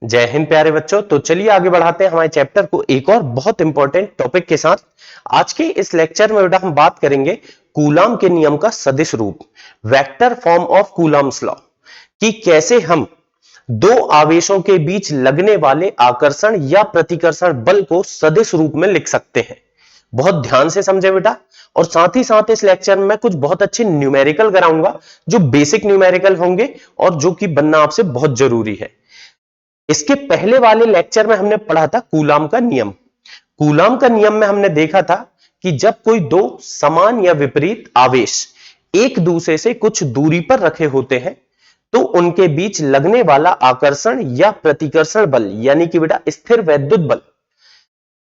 जय हिंद प्यारे बच्चों। तो चलिए आगे बढ़ाते हैं हमारे चैप्टर को एक और बहुत इंपॉर्टेंट टॉपिक के साथ। आज के इस लेक्चर में बेटा हम बात करेंगे कूलाम के नियम का सदिश रूप, vector form of coulombs law, कि कैसे हम दो आवेशों के बीच लगने वाले आकर्षण या प्रतिकर्षण बल को सदिश रूप में लिख सकते हैं। बहुत ध्यान से समझे बेटा। और साथ ही साथ इस लेक्चर में मैं कुछ बहुत अच्छे न्यूमेरिकल कराऊंगा जो बेसिक न्यूमेरिकल होंगे और जो कि बनना आपसे बहुत जरूरी है। इसके पहले वाले लेक्चर में हमने पढ़ा था कूलाम का नियम। कूलाम का नियम में हमने देखा था कि जब कोई दो समान या विपरीत आवेश एक दूसरे से कुछ दूरी पर रखे होते हैं तो उनके बीच लगने वाला आकर्षण या प्रतिकर्षण बल यानी कि बेटा स्थिर वैद्युत बल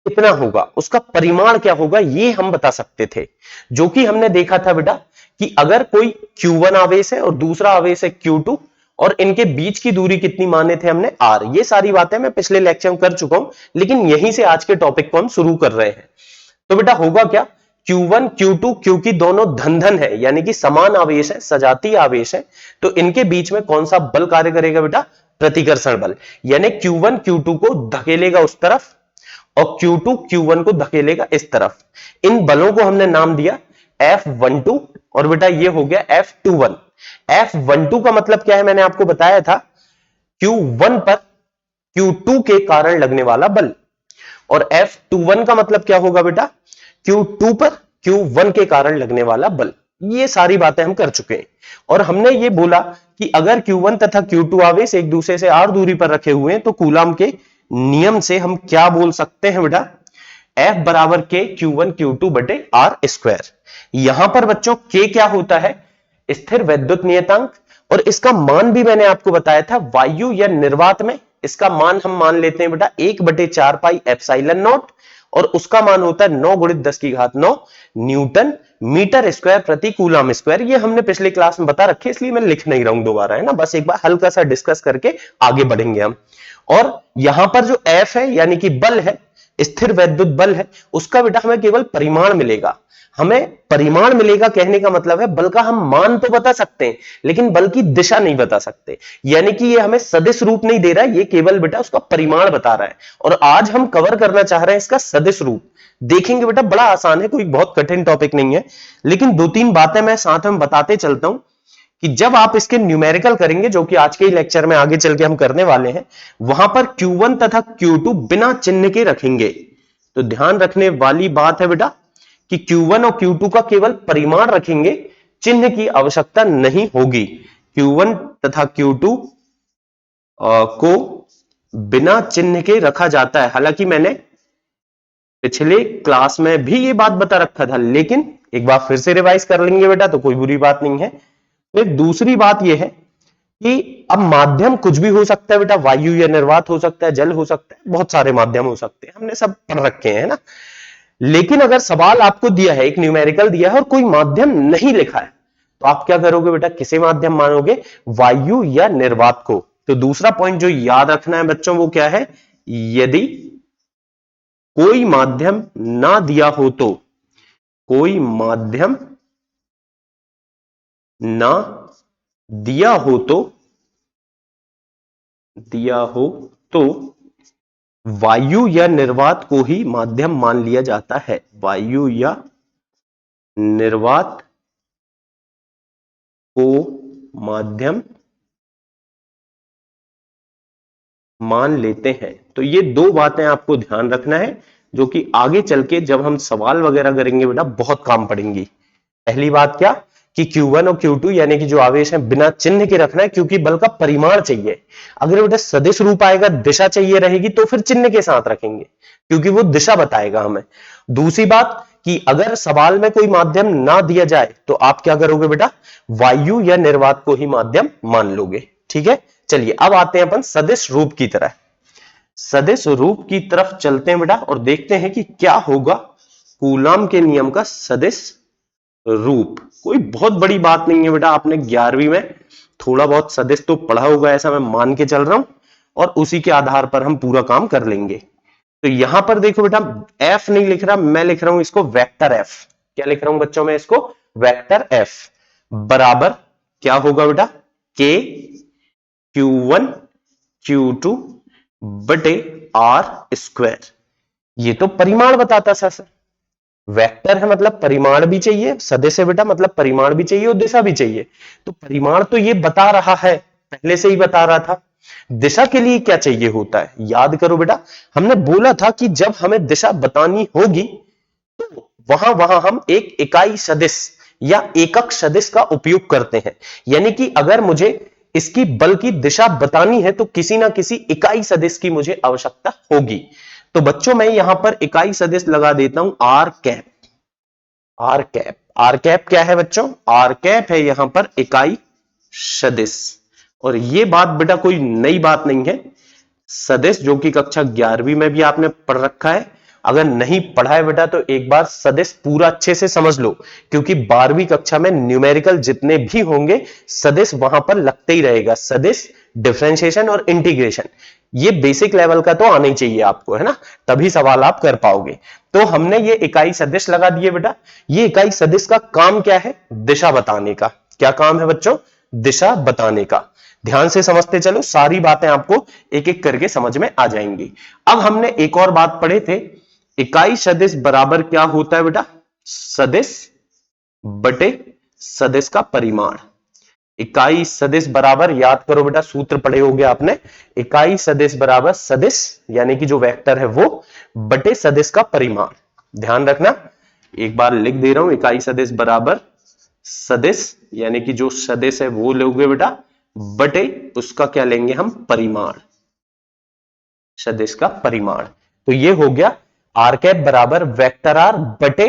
कितना होगा, उसका परिमाण क्या होगा, ये हम बता सकते थे। जो कि हमने देखा था बेटा कि अगर कोई Q1 आवेश है और दूसरा आवेश है Q2 और इनके बीच की दूरी कितनी माने थे हमने R। ये सारी बातें मैं पिछले लेक्चर में कर चुका हूं, लेकिन यहीं से आज के टॉपिक को हम शुरू कर रहे हैं। तो बेटा होगा क्या, Q1 Q2 क्योंकि दोनों धन धन है यानी कि समान आवेश है, सजातीय आवेश है, तो इनके बीच में कौन सा बल कार्य करेगा बेटा, प्रतिकर्षण बल। यानी Q1 Q2 को धकेलेगा उस तरफ और Q2 Q1 को धकेलेगा इस तरफ। इन बलों को हमने नाम दिया F12 और बेटा ये हो गया F21। F12 का मतलब क्या है, मैंने आपको बताया था Q1 पर Q2 के कारण लगने वाला बल, और F21 का मतलब क्या होगा बेटा, Q2 पर Q1 के कारण लगने वाला बल। ये सारी बातें हम कर चुके हैं। और हमने ये बोला कि अगर Q1 तथा Q2 आवेश एक दूसरे से r दूरी पर रखे हुए हैं तो कूलाम के नियम से हम क्या बोल सकते हैं बेटा, F बराबर के Q1 Q2 बटे R स्क्वायर। यहां पर बच्चों K क्या होता है, स्थिर वैद्युत नियतांक, और इसका मान भी मैंने आपको बताया था वायु या निर्वात में इसका मान हम मान लेते हैं बेटा 1/4 पाई एप्सिलॉन नॉट, और उसका मान होता है 9 × 10⁹ न्यूटन मीटर स्क्वायर प्रति कूलाम स्क्वायर। ये हमने पिछले क्लास में बता रखे, इसलिए मैं लिख नहीं रहा हूं दोबारा, है ना, बस एक बार हल्का सा डिस्कस करके आगे बढ़ेंगे हम। और यहां पर जो F है यानी कि बल है, स्थिर वैद्युत बल है, उसका बेटा हमें केवल परिमाण मिलेगा। हमें परिमाण मिलेगा कहने का मतलब है बल का हम मान तो बता सकते हैं लेकिन बल की दिशा नहीं बता सकते। यानी कि ये हमें सदिश रूप नहीं दे रहा है, ये केवल बेटा उसका परिमाण बता रहा है। और आज हम कवर करना चाह रहे हैं इसका सदिश रूप। देखेंगे बेटा, बड़ा आसान है, कोई बहुत कठिन टॉपिक नहीं है, लेकिन दो तीन बातें मैं साथ में बताते चलता हूं कि जब आप इसके न्यूमेरिकल करेंगे, जो कि आज के ही लेक्चर में आगे चल के हम करने वाले हैं, वहां पर Q1 तथा Q2 बिना चिन्ह के रखेंगे। तो ध्यान रखने वाली बात है बेटा कि Q1 और Q2 का केवल परिमाण रखेंगे, चिन्ह की आवश्यकता नहीं होगी। Q1 तथा Q2 को बिना चिन्ह के रखा जाता है। हालांकि मैंने पिछले क्लास में भी ये बात बता रखा था, लेकिन एक बार फिर से रिवाइज कर लेंगे बेटा तो कोई बुरी बात नहीं है। एक दूसरी बात यह है कि अब माध्यम कुछ भी हो सकता है बेटा, वायु या निर्वात हो सकता है, जल हो सकता है, बहुत सारे माध्यम हो सकते हैं, हमने सब पढ़ रखे हैं ना। लेकिन अगर सवाल आपको दिया है, एक न्यूमेरिकल दिया है और कोई माध्यम नहीं लिखा है, तो आप क्या करोगे बेटा, किसे माध्यम मानोगे, वायु या निर्वात को। तो दूसरा पॉइंट जो याद रखना है बच्चों वो क्या है, यदि कोई माध्यम ना दिया हो तो, कोई माध्यम ना दिया हो तो वायु या निर्वात को ही माध्यम मान लिया जाता है। वायु या निर्वात को माध्यम मान लेते हैं। तो ये दो बातें आपको ध्यान रखना है जो कि आगे चल के जब हम सवाल वगैरह करेंगे बेटा बहुत काम पड़ेंगी। पहली बात क्या कि Q1 और Q2 यानी कि जो आवेश है बिना चिन्ह के रखना है, क्योंकि बल का परिमाण चाहिए। अगर बेटा सदिश रूप आएगा, दिशा चाहिए रहेगी, तो फिर चिन्ह के साथ रखेंगे क्योंकि वो दिशा बताएगा हमें। दूसरी बात कि अगर सवाल में कोई माध्यम ना दिया जाए तो आप क्या करोगे बेटा, वायु या निर्वात को ही माध्यम मान लोगे। ठीक है, चलिए अब आते हैं अपन सदिश रूप की तरह। सदिश रूप की तरफ चलते हैं बेटा और देखते हैं कि क्या होगा कूलाम के नियम का सदिश रूप। कोई बहुत बड़ी बात नहीं है बेटा, आपने 11वीं में थोड़ा बहुत सदिश तो पढ़ा होगा, ऐसा मैं मान के चल रहा हूं, और उसी के आधार पर हम पूरा काम कर लेंगे। तो यहां पर देखो बेटा, एफ नहीं लिख रहा, मैं लिख रहा हूं इसको वेक्टर एफ। क्या लिख रहा हूं बच्चों में इसको, वेक्टर एफ बराबर क्या होगा बेटा, के Q1 Q2 बटे आर स्क्वायर। ये तो परिमाण बताता सर। वेक्टर है मतलब परिमाण भी चाहिए, सदिश है बेटा मतलब परिमाण भी चाहिए और दिशा भी चाहिए। तो परिमाण तो ये बता रहा है, पहले से ही बता रहा था। दिशा के लिए क्या चाहिए होता है, याद करो बेटा, हमने बोला था कि जब हमें दिशा बतानी होगी तो वहां वहां हम एक इकाई सदिश या एकक सदिश का उपयोग करते हैं। यानी कि अगर मुझे इसकी बल की दिशा बतानी है तो किसी ना किसी इकाई सदिश की मुझे आवश्यकता होगी। तो बच्चों मैं यहां पर इकाई सदिश लगा देता हूं R cap. R cap, R cap क्या है बच्चों, आर कैप है यहां पर इकाई सदिश। और ये बात बेटा कोई नई बात नहीं है, सदिश जो कि कक्षा 11वीं में भी आपने पढ़ रखा है। अगर नहीं पढ़ा है बेटा तो एक बार सदिश पूरा अच्छे से समझ लो, क्योंकि 12वीं कक्षा में न्यूमेरिकल जितने भी होंगे सदिश वहां पर लगते ही रहेगा। सदिश, डिफरेंशिएशन और इंटीग्रेशन, ये बेसिक लेवल का तो आना ही चाहिए आपको, है ना, तभी सवाल आप कर पाओगे। तो हमने ये इकाई सदिश लगा दिए बेटा। ये इकाई सदिश का काम क्या है, दिशा बताने का। क्या काम है बच्चों, दिशा बताने का। ध्यान से समझते चलो, सारी बातें आपको एक एक करके समझ में आ जाएंगी। अब हमने एक और बात पढ़े थे, इकाई सदिश बराबर क्या होता है बेटा, सदिश बटे सदिश का परिमाण। इकाई सदिश बराबर, याद करो बेटा, सूत्र पढ़े होंगे आपने, इकाई सदिश बराबर सदिश यानी कि जो वेक्टर है वो बटे सदिश का परिमाण। ध्यान रखना, एक बार लिख दे रहा हूं, इकाई सदिश बराबर सदिश यानी कि जो सदिश है वो लोगे बेटा, बटे उसका क्या लेंगे हम, परिमाण, सदिश का परिमाण। तो ये हो गया आर कैप बराबर वेक्टर आर बटे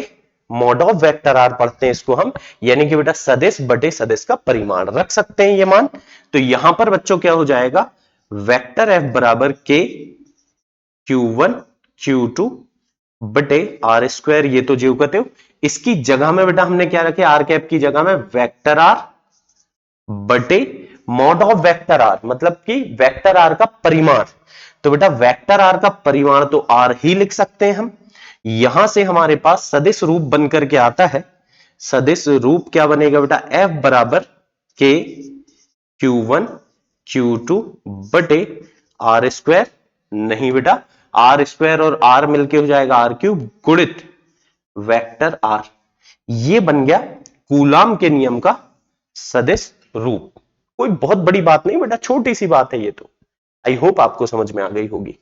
मॉड ऑफ वेक्टर आर पढ़ते हैं इसको हम, यानी कि बेटा सदिश बटे सदिश का परिमाण रख सकते हैं ये मान। तो यहां पर बच्चों क्या हो जाएगा, वेक्टर एफ बराबर के Q1 Q2 बटे आर स्क्वायर, ये तो जीव कहते हो। इसकी जगह में बेटा हमने क्या रखे, आर कैप की जगह में वेक्टर आर बटे मॉड ऑफ वेक्टर आर, मतलब कि वेक्टर आर का परिमाण। तो बेटा वेक्टर आर का परिमाण तो आर ही लिख सकते हैं हम। यहां से हमारे पास सदिश रूप बनकर के आता है, सदिश रूप क्या बनेगा बेटा, एफ बराबर के Q1 Q2 बटे आर स्क्वायर, नहीं बेटा, आर स्क्वायर और आर मिलके हो जाएगा आर क्यूब गुणित वेक्टर आर। ये बन गया कूलाम के नियम का सदिश रूप। कोई बहुत बड़ी बात नहीं बेटा, छोटी सी बात है ये तो। आई होप आपको समझ में आ गई होगी।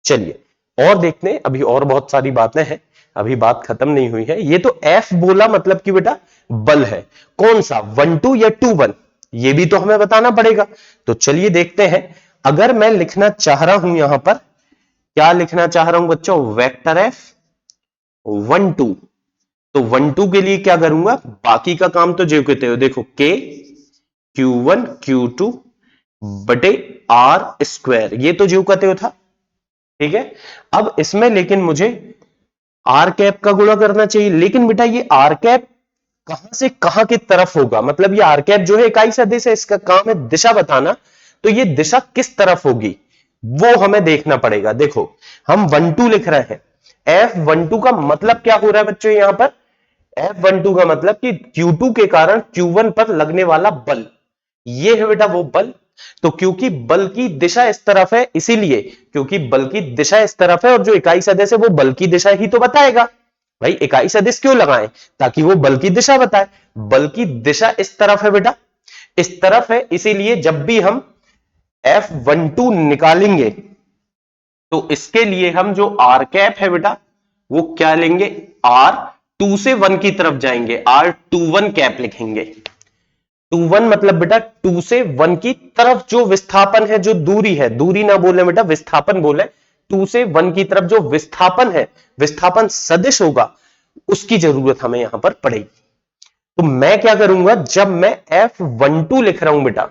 चलिए और देखते हैं, अभी और बहुत सारी बातें हैं, अभी बात खत्म नहीं हुई है। ये तो एफ बोला मतलब कि बेटा बल है, कौन सा, 1-2 या 2-1, ये भी तो हमें बताना पड़ेगा। तो चलिए देखते हैं, अगर मैं लिखना चाह रहा हूं यहां पर, क्या लिखना चाह रहा हूं बच्चों, वेक्टर एफ 1-2, तो 1-2 के लिए क्या करूंगा, बाकी का काम तो जो कहते हो, देखो के Q1 Q2 बटे आर स्क्वायर, ये तो जो कहते हो था, ठीक है। अब इसमें लेकिन मुझे आर कैप का गुणा करना चाहिए, लेकिन बेटा ये आर कैप कहां से कहां की तरफ होगा, मतलब ये आर कैप जो है इकाई सदिश है, इसका काम है दिशा बताना, तो ये दिशा किस तरफ होगी वो हमें देखना पड़ेगा। देखो हम 1-2 लिख रहे हैं, F12 का मतलब क्या हो रहा है बच्चों यहां पर, F12 का मतलब कि Q2 के कारण Q1 पर लगने वाला बल, ये है बेटा वो बल। तो क्योंकि बल की दिशा इस तरफ है, इसीलिए क्योंकि बल की दिशा इस तरफ है और जो इकाई सदिश है वो बल की दिशा ही तो बताएगा। भाई इकाई सदिश क्यों लगाएं, ताकि वो बल की दिशा बताए। बल की दिशा इस तरफ है बेटा, इस तरफ है, इसीलिए जब भी हम F12 निकालेंगे तो इसके लिए हम जो आर कैप है बेटा वो क्या लेंगे, R2 से 1 की तरफ जाएंगे, R21 कैप लिखेंगे। 2-1 मतलब बेटा 2 से 1 की तरफ जो विस्थापन है, जो दूरी है, दूरी ना बोले बेटा विस्थापन बोले, 2 से 1 की तरफ जो विस्थापन है, विस्थापन सदिश होगा, उसकी जरूरत हमें यहां पर पड़ेगी। तो मैं क्या करूंगा, जब मैं F12 लिख रहा हूं बेटा,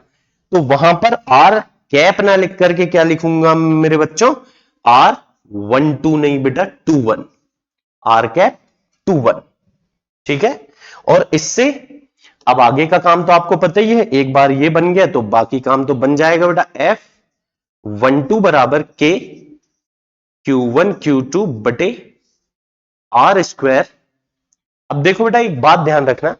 तो वहां पर R कैप ना लिख करके क्या लिखूंगा मेरे बच्चों, R12 नहीं बेटा 2-1, R कैप 2-1, ठीक है। और इससे अब आगे का काम तो आपको पता ही है, एक बार ये बन गया तो बाकी काम तो बन जाएगा बेटा, F12 बराबर के Q1 Q2 बटे आर स्क्वायर। अब देखो बेटा एक बात ध्यान रखना,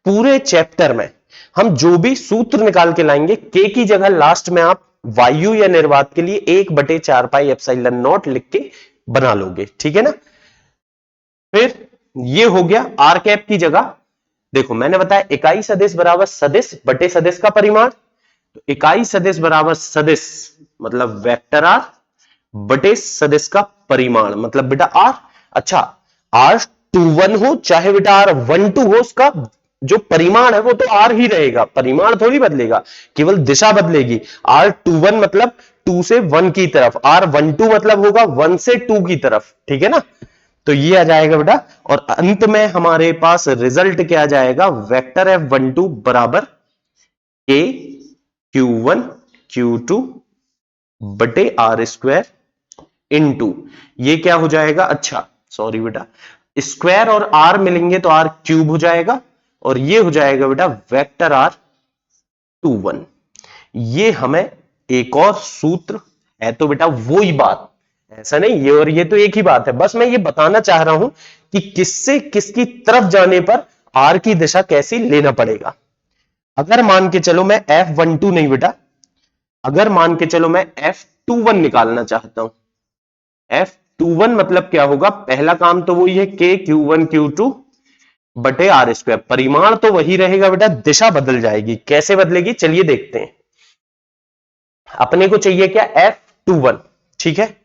पूरे चैप्टर में हम जो भी सूत्र निकाल के लाएंगे, के की जगह लास्ट में आप वायु या निर्वात के लिए 1/4 पाई एप्सिलॉन नॉट लिख के बना लोगे, ठीक है ना। फिर ये हो गया आर कैप की जगह। देखो मैंने बताया इकाई सदिश बराबर सदिश बटे सदिश का परिमाण, तो इकाई सदिश बराबर सदिश मतलब वेक्टर आर बटे सदिश का परिमाण मतलब बेटा आर। अच्छा, R21 हो चाहे बेटा R12 हो, उसका जो परिमाण है वो तो आर ही रहेगा, परिमाण थोड़ी बदलेगा, केवल दिशा बदलेगी। R21 मतलब 2 से 1 की तरफ, R12 मतलब होगा 1 से 2 की तरफ, ठीक है ना। तो ये आ जाएगा बेटा, और अंत में हमारे पास रिजल्ट क्या आ जाएगा, वेक्टर F12 बराबर K Q1 Q2 बटे आर स्क्वायर इनटू, ये क्या हो जाएगा, अच्छा सॉरी बेटा, स्क्वायर और आर मिलेंगे तो आर क्यूब हो जाएगा, और ये हो जाएगा बेटा वेक्टर R21। ये हमें एक और सूत्र है, तो बेटा वो ही बात, ऐसा नहीं ये और ये तो एक ही बात है, बस मैं ये बताना चाह रहा हूं कि किससे किसकी तरफ जाने पर आर की दिशा कैसी लेना पड़ेगा। अगर मान के चलो मैं F12 नहीं बेटा, अगर मान के चलो मैं F21 निकालना चाहता हूं, F21 मतलब क्या होगा, पहला काम तो वही है K Q1 Q2 बटे आर स्क्वायर, परिमाण तो वही रहेगा बेटा, दिशा बदल जाएगी। कैसे बदलेगी चलिए देखते हैं। अपने को चाहिए क्या, F21, ठीक है।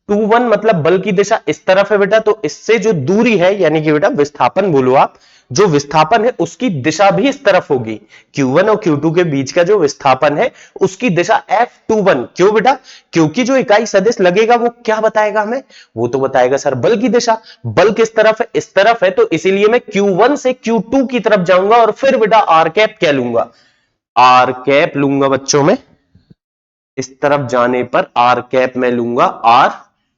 21 मतलब बल की दिशा इस तरफ है बेटा, तो इससे जो दूरी है यानी कि बेटा विस्थापन बोलो आप, जो विस्थापन है उसकी दिशा भी इस तरफ होगी। Q1 और Q2 के बीच का जो विस्थापन है उसकी दिशा F21, क्यों बेटा, क्योंकि जो इकाई सदिश लगेगा वो क्या बताएगा हमें, वो तो बताएगा सर बल की दिशा। बल किस तरफ है, इस तरफ है, तो इसीलिए मैं Q1 से Q2 की तरफ जाऊंगा और फिर बेटा आर कैप क्या लूंगा, आर कैप लूंगा बच्चों में। इस तरफ जाने पर आर कैप में लूंगा, आर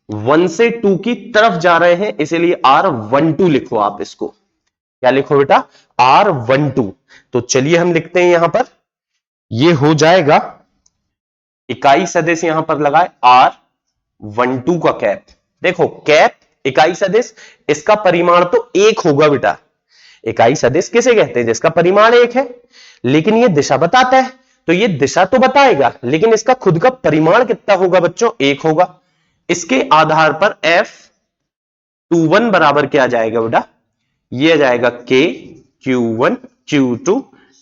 1 से 2 की तरफ जा रहे हैं इसीलिए R12 लिखो आप, इसको क्या लिखो बेटा, R12। तो चलिए हम लिखते हैं यहां पर, ये हो जाएगा इकाई सदिश यहां पर लगाए R12 का कैप। देखो कैप इकाई सदिश, इसका परिमाण तो एक होगा बेटा, इकाई सदिश किसे कहते हैं, जिसका परिमाण एक है, लेकिन ये दिशा बताता है, तो ये दिशा तो बताएगा लेकिन इसका खुद का परिमाण कितना होगा बच्चों, एक होगा। इसके आधार पर F21 बराबर क्या आ जाएगा बेटा, ये आ जाएगा K Q1 Q2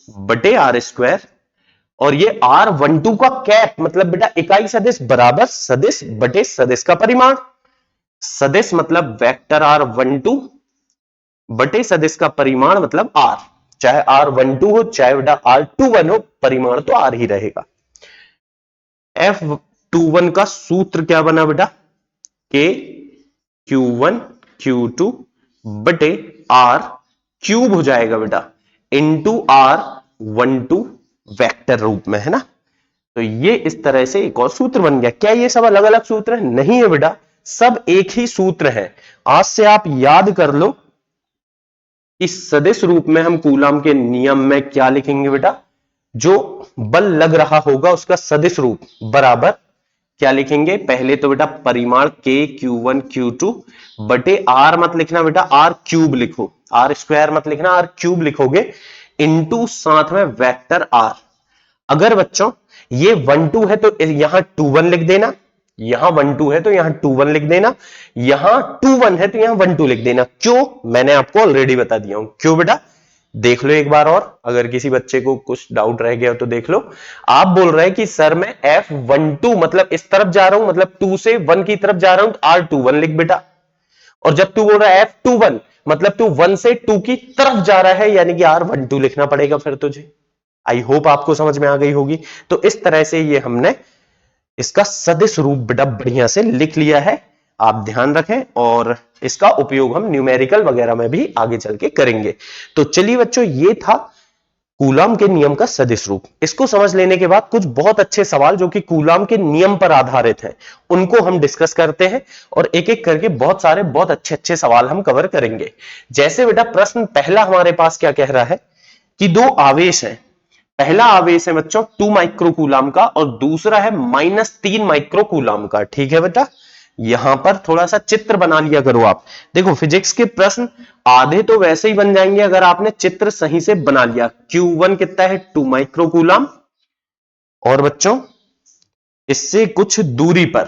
बटे आर स्क्वायर, और ये R12 का कैप मतलब बेटा इकाई सदिश बराबर सदिश बटे सदिश का परिमाण। सदिश मतलब वेक्टर R12 बटे सदिश का परिमाण मतलब R, चाहे R12 हो चाहे बेटा R21 हो, परिमाण तो R ही रहेगा। F21 का सूत्र क्या बना बेटा, K Q1 Q2 बटे R क्यूब हो जाएगा बेटा इंटू R12 वेक्टर रूप में, है ना। तो ये इस तरह से एक और सूत्र बन गया। क्या ये सब अलग अलग सूत्र है, नहीं है बेटा, सब एक ही सूत्र है। आज से आप याद कर लो कि सदिश रूप में हम कूलाम के नियम में क्या लिखेंगे बेटा, जो बल लग रहा होगा उसका सदिश रूप बराबर क्या लिखेंगे, पहले तो बेटा परिमाण K Q1 Q2 बटे R मत लिखना बेटा, R क्यूब लिखो, R स्क्वायर मत लिखना, R क्यूब लिखोगे, इंटू साथ में वेक्टर R। अगर बच्चों ये 1 2 है तो यहां 2 1 लिख देना, यहां 1 2 है तो यहां 2 1 लिख देना, यहां 2 1 है तो यहां 1 2 लिख देना। क्यों, मैंने आपको ऑलरेडी बता दिया हूं क्यों बेटा, देख लो एक बार और, अगर किसी बच्चे को कुछ डाउट रह गया हो तो देख लो। आप बोल रहे हैं कि सर मैं F12 मतलब इस तरफ जा रहा हूं, मतलब 2 से 1 की तरफ जा रहा हूं तो R21 लिख बेटा, और जब तू बोल रहा है F21 मतलब तू 1 से 2 की तरफ जा रहा है यानी कि R12 लिखना पड़ेगा फिर तुझे। आई होप आपको समझ में आ गई होगी। तो इस तरह से ये हमने इसका सदिश रूप बेटा बढ़िया से लिख लिया है, आप ध्यान रखें, और इसका उपयोग हम न्यूमेरिकल वगैरह में भी आगे चल के करेंगे। तो चलिए बच्चों, ये था कूलाम के नियम का सदिश रूप। इसको समझ लेने के बाद कुछ बहुत अच्छे सवाल जो कि कूलाम के नियम पर आधारित हैं उनको हम डिस्कस करते हैं, और एक एक करके बहुत सारे बहुत अच्छे अच्छे सवाल हम कवर करेंगे। जैसे बेटा प्रश्न पहला हमारे पास क्या कह रहा है कि दो आवेश हैं, पहला आवेश है बच्चों 2 माइक्रोकूलाम का और दूसरा है -3 माइक्रोकूलाम का, ठीक है बेटा। यहां पर थोड़ा सा चित्र बना लिया करो आप। देखो फिजिक्स के प्रश्न आधे तो वैसे ही बन जाएंगे अगर आपने चित्र सही से बना लिया। Q1 कितना है, 2 माइक्रोकूलाम, और बच्चों इससे कुछ दूरी पर,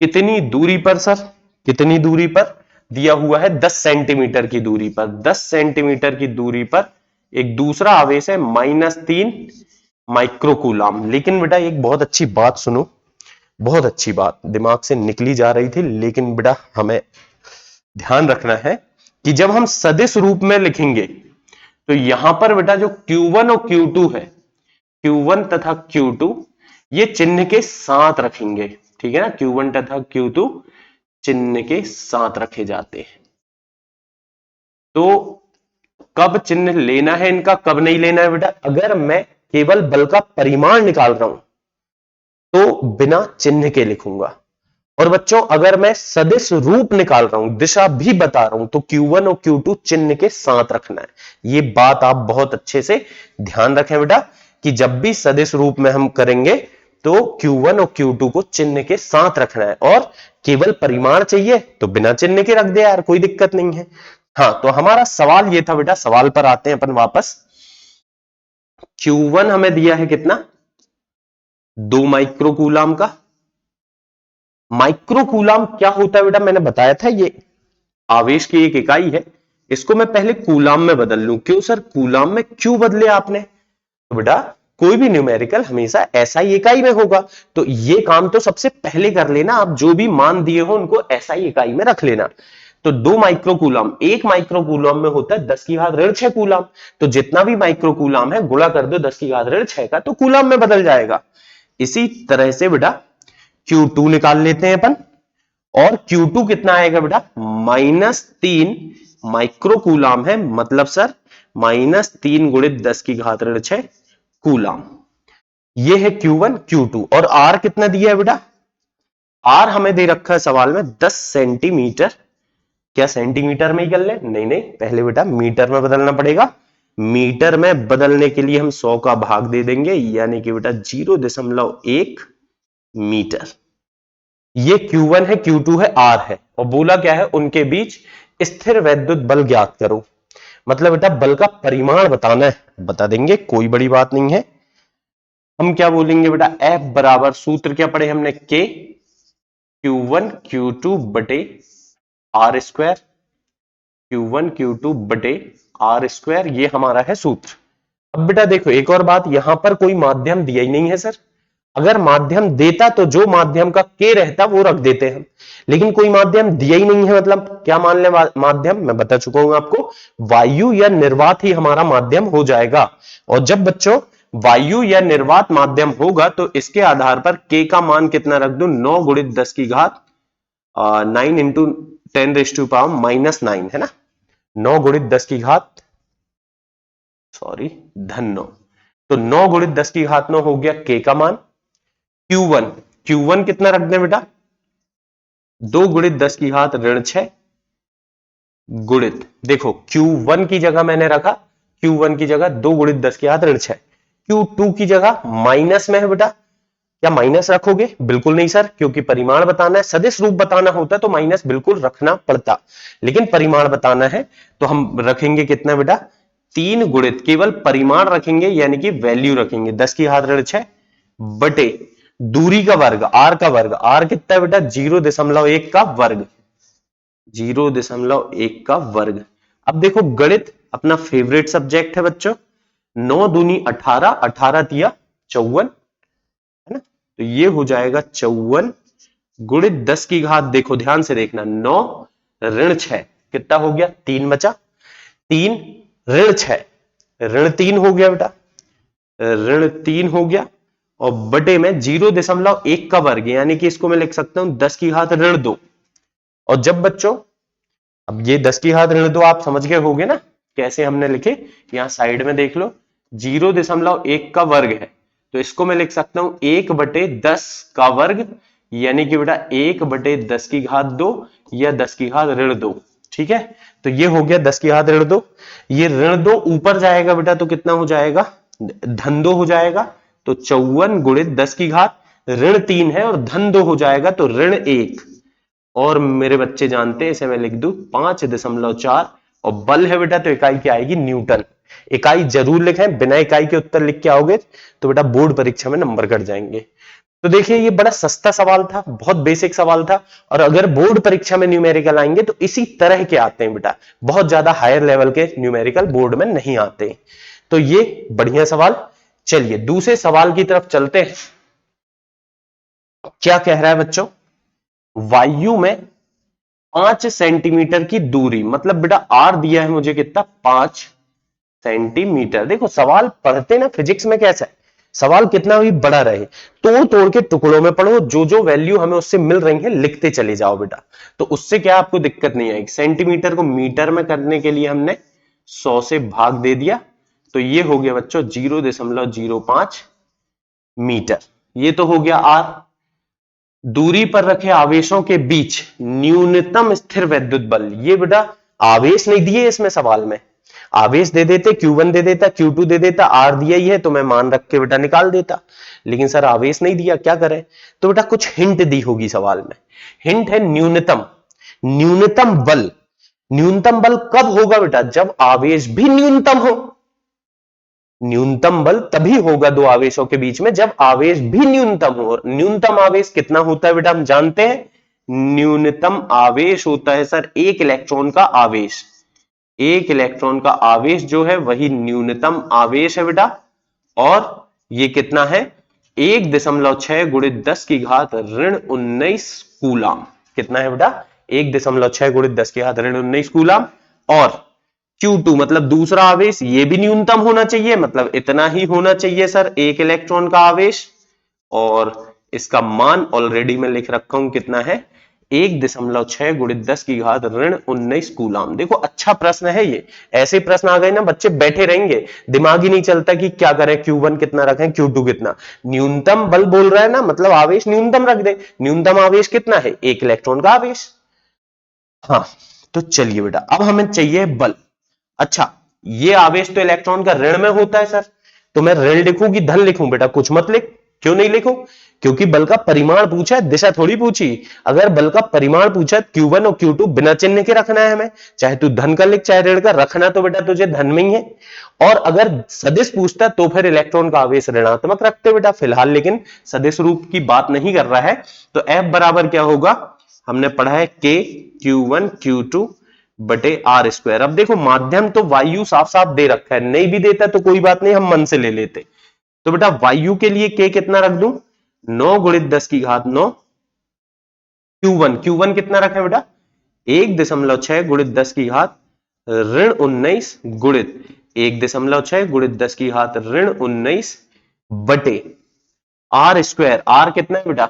कितनी दूरी पर सर, कितनी दूरी पर दिया हुआ है, 10 सेंटीमीटर की दूरी पर, 10 सेंटीमीटर की दूरी पर एक दूसरा आवेश है -3 माइक्रोकूलाम। लेकिन बेटा एक बहुत अच्छी बात सुनो, बहुत अच्छी बात दिमाग से निकली जा रही थी, लेकिन बेटा हमें ध्यान रखना है कि जब हम सदिश रूप में लिखेंगे तो यहां पर बेटा जो Q1 और Q2 है, Q1 तथा Q2 ये चिन्ह के साथ रखेंगे, ठीक है ना, Q1 तथा Q2 चिन्ह के साथ रखे जाते हैं। तो कब चिन्ह लेना है इनका, कब नहीं लेना है बेटा, अगर मैं केवल बल का परिमाण निकाल रहा हूं तो बिना चिन्ह के लिखूंगा, और बच्चों अगर मैं सदिश रूप निकाल रहा हूं, दिशा भी बता रहा हूं, तो Q1 और Q2 चिन्ह के साथ रखना है। ये बात आप बहुत अच्छे से ध्यान रखें बेटा कि जब भी सदिश रूप में हम करेंगे तो Q1 और Q2 को चिन्ह के साथ रखना है, और केवल परिमाण चाहिए तो बिना चिन्ह के रख दे यार, कोई दिक्कत नहीं है। हाँ, तो हमारा सवाल ये था बेटा, सवाल पर आते हैं अपन वापस। Q1 हमें दिया है कितना, 2 माइक्रोकूलाम का। माइक्रोकूलाम क्या होता है बेटा, मैंने बताया था ये आवेश की एक इकाई है। इसको मैं पहले कूलाम में बदल लूं, क्यों सर कूलाम में क्यों बदले आपने, तो बेटा कोई भी न्यूमेरिकल हमेशा एसआई इकाई में होगा, तो ये काम तो सबसे पहले कर लेना, आप जो भी मान दिए हो उनको एसआई इकाई में रख लेना। तो 2 माइक्रोकूलाम, 1 माइक्रोकूलाम में होता है 10 की घात ऋण 6 कूलाम, तो जितना भी माइक्रोकूलाम है गुणा कर दो 10 की घात ऋण 6 का, तो कूलाम में बदल जाएगा। इसी तरह से बेटा Q2 निकाल लेते हैं अपन, और Q2 कितना आएगा बेटा, -3 माइक्रोकूलाम है, मतलब सर -3 गुणित 10 की घात ऋण 6 कूलाम। ये है Q1 Q2, और R कितना दिया है बेटा, R हमें दे रखा है सवाल में 10 सेंटीमीटर। क्या सेंटीमीटर में ही कर ले, नहीं नहीं, पहले बेटा मीटर में बदलना पड़ेगा। मीटर में बदलने के लिए हम 100 का भाग दे देंगे, यानी कि बेटा 0.1 मीटर। ये Q1 है, Q2 है, R है, और बोला क्या है, उनके बीच स्थिर वैद्युत बल ज्ञात करो। मतलब बेटा बल का परिमाण बताना है, बता देंगे, कोई बड़ी बात नहीं है। हम क्या बोलेंगे बेटा, F बराबर, सूत्र क्या पढ़े हमने, K Q1 Q2 बटे R स्क्वायर, Q1 Q2 बटे R स्क्वायर, ये हमारा है सूत्र। अब बेटा देखो एक और बात, यहां पर कोई माध्यम दिया ही नहीं है सर, अगर माध्यम देता तो जो माध्यम का के रहता वो रख देते हैं, लेकिन कोई माध्यम दिया ही नहीं है, मतलब क्या मान ले माध्यम, मैं बता चुका हूं आपको, वायु या निर्वात ही हमारा माध्यम हो जाएगा। और जब बच्चों वायु या निर्वात माध्यम होगा तो इसके आधार पर के का मान कितना रख दूं, 9 गुणित 10 की घात 9 इंटू 10⁻⁻9 है ना, 9 गुणित 10 की घात धन 9, तो 9 गुणित 10 की घात 9 हो गया के का मान। Q1, Q1 कितना रख दें बेटा, 2 गुणित 10 की घात ऋण 6 गुणित, देखो Q1 की जगह मैंने रखा, Q1 की जगह 2 गुणित 10 की घात ऋण 6, Q2 की जगह माइनस में है बेटा, क्या माइनस रखोगे, बिल्कुल नहीं सर, क्योंकि परिमाण बताना है, सदिश रूप बताना होता तो माइनस बिल्कुल रखना पड़ता, लेकिन परिमाण बताना है तो हम रखेंगे कितना बेटा, 3 गुणित, केवल परिमाण रखेंगे यानी कि वैल्यू रखेंगे, 10 की घात ऋण 6 बटे दूरी का वर्ग, आर का वर्ग, आर कितना है बेटा, 0.1 का वर्ग, 0.1 का वर्ग। अब देखो गणित अपना फेवरेट सब्जेक्ट है बच्चों, 9 दूनी 18, 18 तिया 54, है ना, तो ये हो जाएगा 54 गुणित 10 की घात, देखो ध्यान से देखना, 9 ऋण 6 कितना हो गया, 3 बचा, 3 ऋण 6, ऋण 3 हो गया बेटा, ऋण 3 हो गया, और बटे में 0.1 का वर्ग, यानी कि इसको मैं लिख सकता हूं 10 की घात ऋण 2। और जब बच्चों, अब ये 10 की घात ऋण 2 आप समझ गए होगे ना कैसे हमने लिखे, यहां साइड में देख लो, 0.1 का वर्ग है, तो इसको मैं लिख सकता हूं 1/10 का वर्ग, यानी कि बेटा 1/10 की घात 2 या 10 की घात ऋण 2, ठीक है। तो ये हो गया 10 की घात ऋण 2, ये ऋण 2 ऊपर जाएगा बेटा तो कितना हो जाएगा, धन 2 हो जाएगा, तो 54 गुणित 10 की घात ऋण 3 है और धन 2 हो जाएगा तो ऋण 1, और मेरे बच्चे जानते हैं इसे मैं लिख दूं 5.4, और बल है बेटा तो इकाई क्या आएगी, न्यूटन। इकाई जरूर लिखें, बिना इकाई के उत्तर लिख के आओगे तो बेटा बोर्ड परीक्षा में नंबर कट जाएंगे। तो देखिए ये बड़ा सस्ता सवाल था, बहुत बेसिक सवाल था, और अगर बोर्ड परीक्षा में न्यूमेरिकल आएंगे तो इसी तरह के आते हैं बेटा, बहुत ज्यादा हायर लेवल के न्यूमेरिकल बोर्ड में नहीं आते। तो ये बढ़िया सवाल। चलिए दूसरे सवाल की तरफ चलते हैं। क्या कह रहा है बच्चों, वायु में 5 सेंटीमीटर की दूरी, मतलब बेटा आर दिया है मुझे कितना, 5 सेंटीमीटर। देखो सवाल पढ़ते ना फिजिक्स में कैसा है, सवाल कितना भी बड़ा रहे तोड़ तोड़ के टुकड़ों में पढ़ो, जो जो वैल्यू हमें उससे मिल रही है लिखते चले जाओ बेटा, तो उससे क्या आपको दिक्कत नहीं आएगी। सेंटीमीटर को मीटर में करने के लिए हमने 100 से भाग दे दिया, तो ये हो गया बच्चों 0.05 मीटर। ये तो हो गया आर। दूरी पर रखे आवेशों के बीच न्यूनतम स्थिर वैद्युत बल, ये बेटा आवेश नहीं दिए इसमें सवाल में, आवेश दे देते Q1 दे देता, Q2 दे देता, आर दिया ही है तो मैं मान रख के बेटा निकाल देता, लेकिन सर आवेश नहीं दिया, क्या करें। तो बेटा कुछ हिंट दी होगी सवाल में। हिंट है न्यूनतम, न्यूनतम बल। न्यूनतम बल कब होगा बेटा, जब आवेश भी न्यूनतम हो। न्यूनतम बल तभी होगा दो आवेशों के बीच में जब आवेश भी न्यूनतम हो। न्यूनतम आवेश कितना होता है बेटा हम जानते हैं, न्यूनतम आवेश होता है सर एक इलेक्ट्रॉन का आवेश। एक इलेक्ट्रॉन का आवेश जो है वही न्यूनतम आवेश है बेटा, और ये कितना है 1.6 गुणित 10 की घात ऋण 19 कूलाम। कितना है बेटा 1.6 गुणित 10 की घात ऋण 19 कूलाम। और Q2 मतलब दूसरा आवेश, ये भी न्यूनतम होना चाहिए, मतलब इतना ही होना चाहिए सर एक इलेक्ट्रॉन का आवेश, और इसका मान ऑलरेडी मैं लिख रखा हूं कितना है 1.6 गुणित 10 की घात ऋण 19 कूलाम। देखो अच्छा प्रश्न है ये, ऐसे प्रश्न आ गए ना बच्चे बैठे रहेंगे, दिमाग ही नहीं चलता कि क्या करें, Q1 कितना रखें, Q2 कितना। न्यूनतम बल बोल रहा है ना, मतलब आवेश न्यूनतम रख दे। न्यूनतम आवेश कितना है, एक इलेक्ट्रॉन का आवेश। हाँ तो चलिए बेटा अब हमें चाहिए बल। अच्छा ये आवेश तो इलेक्ट्रॉन का ऋण में होता है सर, तो मैं ऋण लिखूं कि धन लिखूं, बेटा कुछ मत लिख। क्यों नहीं लिखूं, क्योंकि बल का परिमाण पूछा है, दिशा थोड़ी पूछी। अगर बल का परिमाण पूछा है Q1 और Q2 बिना चिन्ह के रखना है हमें, चाहे तू धन का लिख चाहे ऋण का, रखना तो बेटा तुझे धन में ही है। और अगर सदिश पूछता तो फिर इलेक्ट्रॉन का आवेश ऋणात्मक रखते बेटा फिलहाल, लेकिन सदिश रूप की बात नहीं कर रहा है। तो F बराबर क्या होगा, हमने पढ़ा है K Q1 Q2 बटे आर स्क्वायर। अब देखो माध्यम तो वायु साफ साफ दे रखा है, नहीं भी देता तो कोई बात नहीं हम मन से ले लेते। तो बेटा वायु के लिए के कितना रख दूं, 9 गुणित 10 की घात 9। Q1 कितना रखा है बेटा 1.6 गुणित 10 की घात ऋण 19 गुणित 1.6 गुणित 10 की घात ऋण 19 बटे आर स्क्वायर। आर कितना है बेटा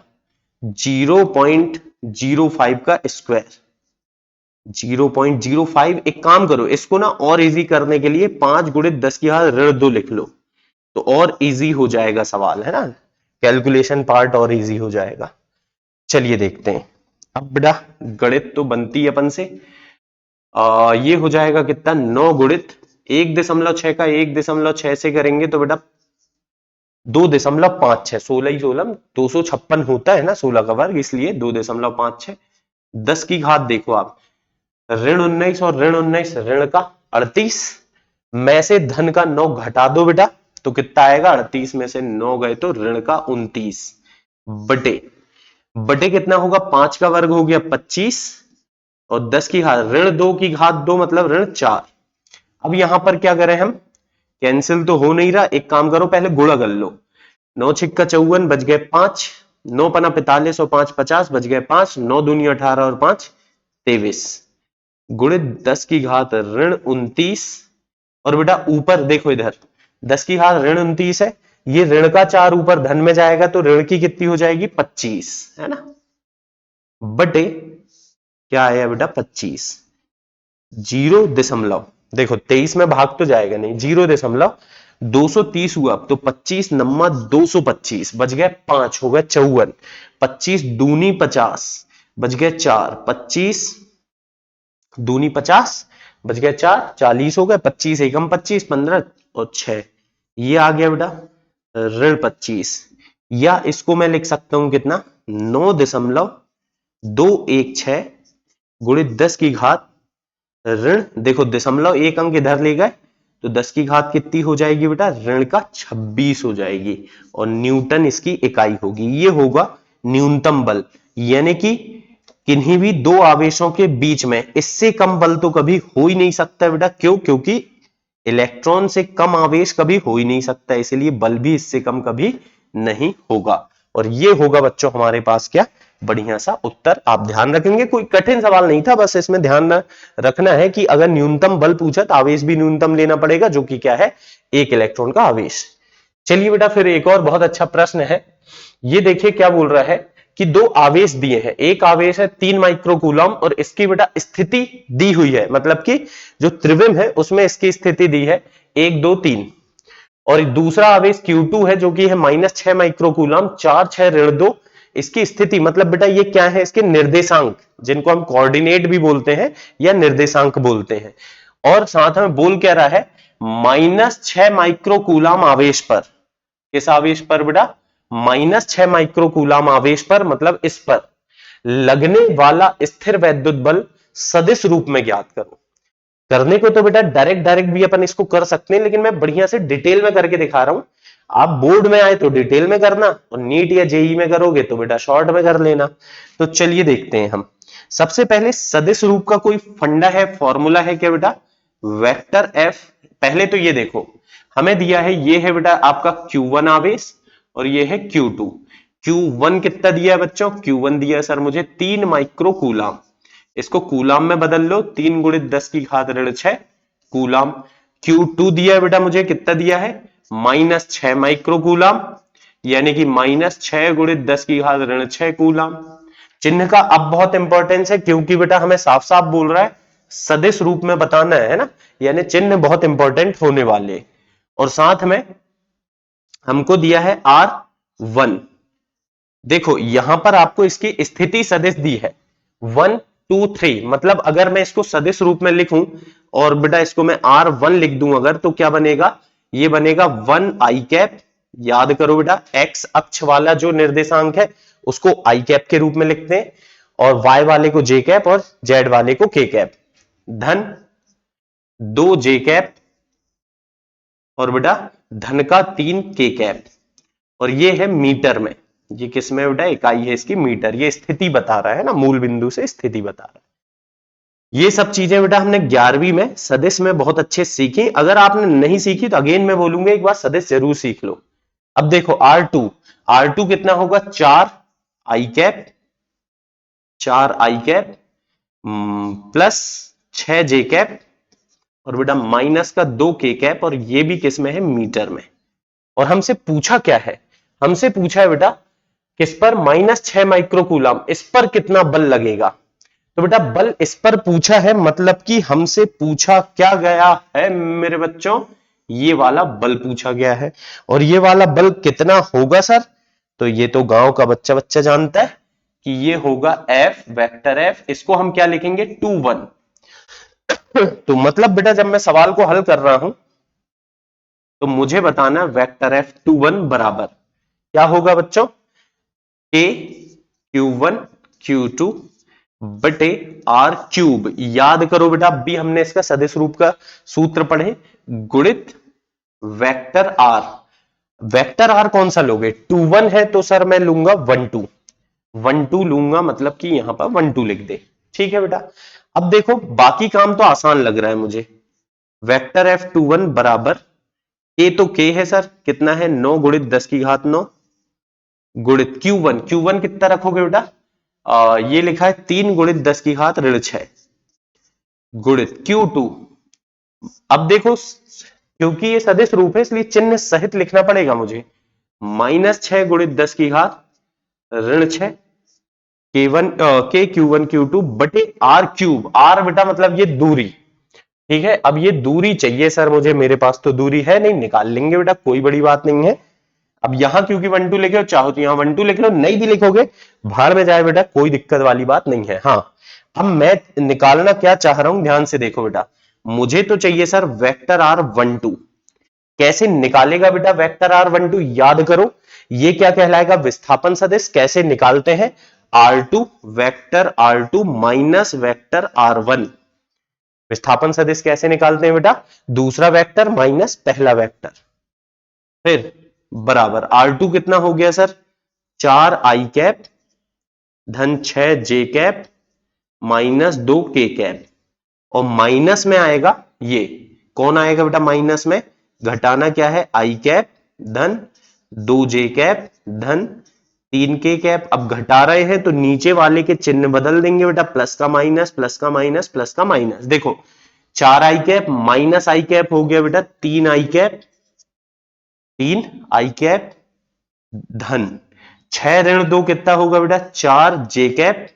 0.05 का स्क्वायर। 0.05। एक काम करो इसको ना और इजी करने के लिए 5 गुणित 10 की घात ऋण 2 लिख लो, तो और इजी हो जाएगा सवाल, है ना, कैलकुलेशन पार्ट और इजी हो जाएगा। चलिए देखते हैं। अब बेटा गणित तो बनती है अपन से, ये हो जाएगा कितना 9 गुणित 1.6 का 1.6 से करेंगे तो बेटा 2.56, 16 ही 16 256 होता है ना 16 का वर्ग, इसलिए 2.56। 10 की घात देखो आप, ऋण 19 और ऋण 19 ऋण का 38 में से धन का 9 घटा दो बेटा, तो कितना आएगा 38 में से 9 गए तो ऋण का 29 बटे बटे कितना होगा 5 का वर्ग हो गया 25, और 10 की घात ऋण 2 की घात 2 मतलब ऋण 4। अब यहां पर क्या करें हम, कैंसिल तो हो नहीं रहा, एक काम करो पहले गुणा कर लो। 9 छिक्का 54 बच गए 5, 9 पना 45 और 5 50 बच गए 5, 9 दूनी 18 और 5 23 गुणित 10 की घात ऋण 29। और बेटा ऊपर देखो इधर 10 की घात ऋण 29 है, ये ऋण का 4 ऊपर धन में जाएगा तो ऋण की कितनी हो जाएगी 25, है ना, बटे क्या आया बेटा 25। 0 देखो 23 में भाग तो जाएगा नहीं, 0.230 हुआ, तो 25 नम्मा 225 बच गए 5 हो गए 54, 25 दूनी 50 बच गए 4, 25 दूनी 50 बच गए 4, 40 हो गए, 25 एकम 25 15 और 6, ये आ गया बेटा ऋण 25। या इसको मैं लिख सकता हूं कितना 9.216 गुणित 10 की घात ऋण, देखो दशमलव एक अंक इधर ले गए तो 10 की घात कितनी हो जाएगी बेटा, ऋण का 26 हो जाएगी, और न्यूटन इसकी इकाई होगी। ये होगा न्यूनतम बल, यानी कि किन्हीं भी दो आवेशों के बीच में इससे कम बल तो कभी हो ही नहीं सकता बेटा। क्यों? क्योंकि इलेक्ट्रॉन से कम आवेश कभी हो ही नहीं सकता, इसलिए बल भी इससे कम कभी नहीं होगा। और ये होगा बच्चों हमारे पास क्या, बढ़िया सा उत्तर। आप ध्यान रखेंगे, कोई कठिन सवाल नहीं था, बस इसमें ध्यान रखना है कि अगर न्यूनतम बल पूछा तो आवेश भी न्यूनतम लेना पड़ेगा, जो कि क्या है, एक इलेक्ट्रॉन का आवेश। चलिए बेटा, फिर एक और बहुत अच्छा प्रश्न है। ये देखिए क्या बोल रहा है कि दो आवेश दिए हैं, एक आवेश है 3 माइक्रोकूलम और इसकी बेटा स्थिति दी हुई है, मतलब कि जो त्रिविम है उसमें इसकी स्थिति दी है 1 2 3, और दूसरा आवेश Q2 है जो कि है -6 माइक्रोकूलम 4 6 ऋण 2। इसकी स्थिति मतलब बेटा ये क्या है, इसके निर्देशांक, जिनको हम कोऑर्डिनेट भी बोलते हैं या निर्देशांक बोलते हैं। और साथ में बोल क्या रहा है, -6 माइक्रोकूलम आवेश पर, किस आवेश पर बेटा, -6 माइक्रोकूलम आवेश पर, मतलब इस पर लगने वाला स्थिर वैद्युत बल सदिश रूप में ज्ञात करो। करने को तो बेटा डायरेक्ट भी अपन इसको कर सकते हैं, लेकिन मैं बढ़िया से डिटेल में करके दिखा रहा हूं। आप बोर्ड में आए तो डिटेल में करना, और नीट या जेई में करोगे तो बेटा शॉर्ट में कर लेना। तो चलिए देखते हैं हम। सबसे पहले सदिश रूप का कोई फंडा है, फॉर्मूला है क्या बेटा, वेक्टर एफ। पहले तो ये देखो, हमें दिया है, ये है बेटा आपका Q1 आवेश और ये है Q2। Q1 कितना दिया है बच्चों, Q1 दिया है सर मुझे 3 माइक्रोकूलम। इसको कूलाम में बदल लो, 3 गुणित 10 की घात ऋण 6 कूलाम। Q2 दिया है बेटा मुझे, कितना दिया है, -6 माइक्रोकूलम, यानी कि -6 गुणित 10 की घात ऋण 6 कूलाम। चिन्ह का अब बहुत इंपॉर्टेंस है, क्योंकि बेटा हमें साफ साफ बोल रहा है सदिश रूप में बताना है ना, यानी चिन्ह बहुत इंपॉर्टेंट होने वाले। और साथ में हमको दिया है R1। देखो यहां पर आपको इसकी स्थिति सदिश दी है 1 2 3, मतलब अगर मैं इसको सदिश रूप में लिखूं और बेटा इसको मैं R1 लिख दूं अगर, तो क्या बनेगा, ये बनेगा 1 आई कैप। याद करो बेटा, एक्स अक्ष वाला जो निर्देशांक है उसको आई कैप के रूप में लिखते हैं, और वाई वाले को जे कैप और जेड वाले को के कैप, धन 2 जे कैप और बेटा धन का 3 के कैप। और ये है मीटर में, ये किस में बेटा, इकाई है इसकी मीटर। ये स्थिति बता रहा है ना, मूल बिंदु से स्थिति बता रहा है। ये सब चीजें बेटा हमने 11वीं में सदिश में बहुत अच्छे सीखी। अगर आपने नहीं सीखी तो अगेन मैं बोलूंगा एक बार सदिश जरूर सीख लो। अब देखो R2 कितना होगा, 4 आई कैप, 4 आई कैप प्लस 6 जे कैप, और बेटा माइनस का 2 के कैप, और ये भी किस में है, मीटर में। और हमसे पूछा क्या है, हमसे पूछा है बेटा किस पर, -6 माइक्रोकूलम, इस पर कितना बल लगेगा। तो बेटा बल इस पर पूछा है, मतलब कि हमसे पूछा क्या गया है मेरे बच्चों, ये वाला बल पूछा गया है। और ये वाला बल कितना होगा सर, तो ये तो गांव का बच्चा बच्चा जानता है कि ये होगा F, वेक्टर F। इसको हम क्या लिखेंगे, 2 1। तो मतलब बेटा जब मैं सवाल को हल कर रहा हूं तो मुझे बताना वेक्टर F21 बराबर क्या होगा बच्चों, K Q1 Q2 बटे R क्यूब। याद करो बेटा, अभी हमने इसका सदिश रूप का सूत्र पढ़े, गुणित वेक्टर R। वेक्टर R कौन सा लोगे, 2 1 है तो सर मैं लूंगा 1 2, 1 2 लूंगा, मतलब कि यहां पर 1 2 लिख दे। ठीक है बेटा, अब देखो बाकी काम तो आसान लग रहा है मुझे। वेक्टर F21 बराबर के, तो के है सर, कितना है, 9 गुणित 10 की घात 9 गुणित Q1 कितना रखोगे बेटा, ये लिखा है 3 गुणित 10 की घात ऋण 6 गुणित Q2। अब देखो क्योंकि ये सदिश रूप है इसलिए चिन्ह सहित लिखना पड़ेगा मुझे, -6 गुणित 10 की घात ऋण 6 के Q1 Q2 बटे R क्यूब। R बेटा मतलब ये दूरी, ठीक है। अब ये दूरी चाहिए सर मुझे, मेरे पास तो दूरी है नहीं, निकाल लेंगे बेटा, कोई बड़ी बात नहीं है। अब यहां क्योंकि 1 2 लिखे हो, चाहो तो यहां 1 2 लिख लो, नहीं भी लिखोगे भाड़ में जाए बेटा, कोई दिक्कत वाली बात नहीं है। हाँ, अब मैं निकालना क्या चाह रहा हूं, ध्यान से देखो बेटा, मुझे तो चाहिए सर वेक्टर R12। कैसे निकालेगा बेटा वेक्टर R12, याद करो ये क्या कहलाएगा, विस्थापन सदिश। कैसे निकालते हैं, R2 vector R2 minus vector R1। विस्थापन सदिश कैसे निकालते हैं बेटा? दूसरा वेक्टर माइनस पहला वेक्टर, फिर बराबर R2 कितना हो गया सर? 4 आई कैप धन 6 जे कैप माइनस 2 के कैप, और माइनस में आएगा ये, कौन आएगा बेटा माइनस में? घटाना क्या है? आई कैप धन 2 जे कैप धन 3 के कैप। अब घटा रहे हैं तो नीचे वाले के चिन्ह बदल देंगे बेटा, प्लस का माइनस, प्लस का माइनस, प्लस का माइनस। देखो 4 आई कैप माइनस आई कैप हो गया बेटा 3 आई कैप, 3 आई कैप धन 6 ऋण 2 कितना होगा बेटा? 4 जे कैप,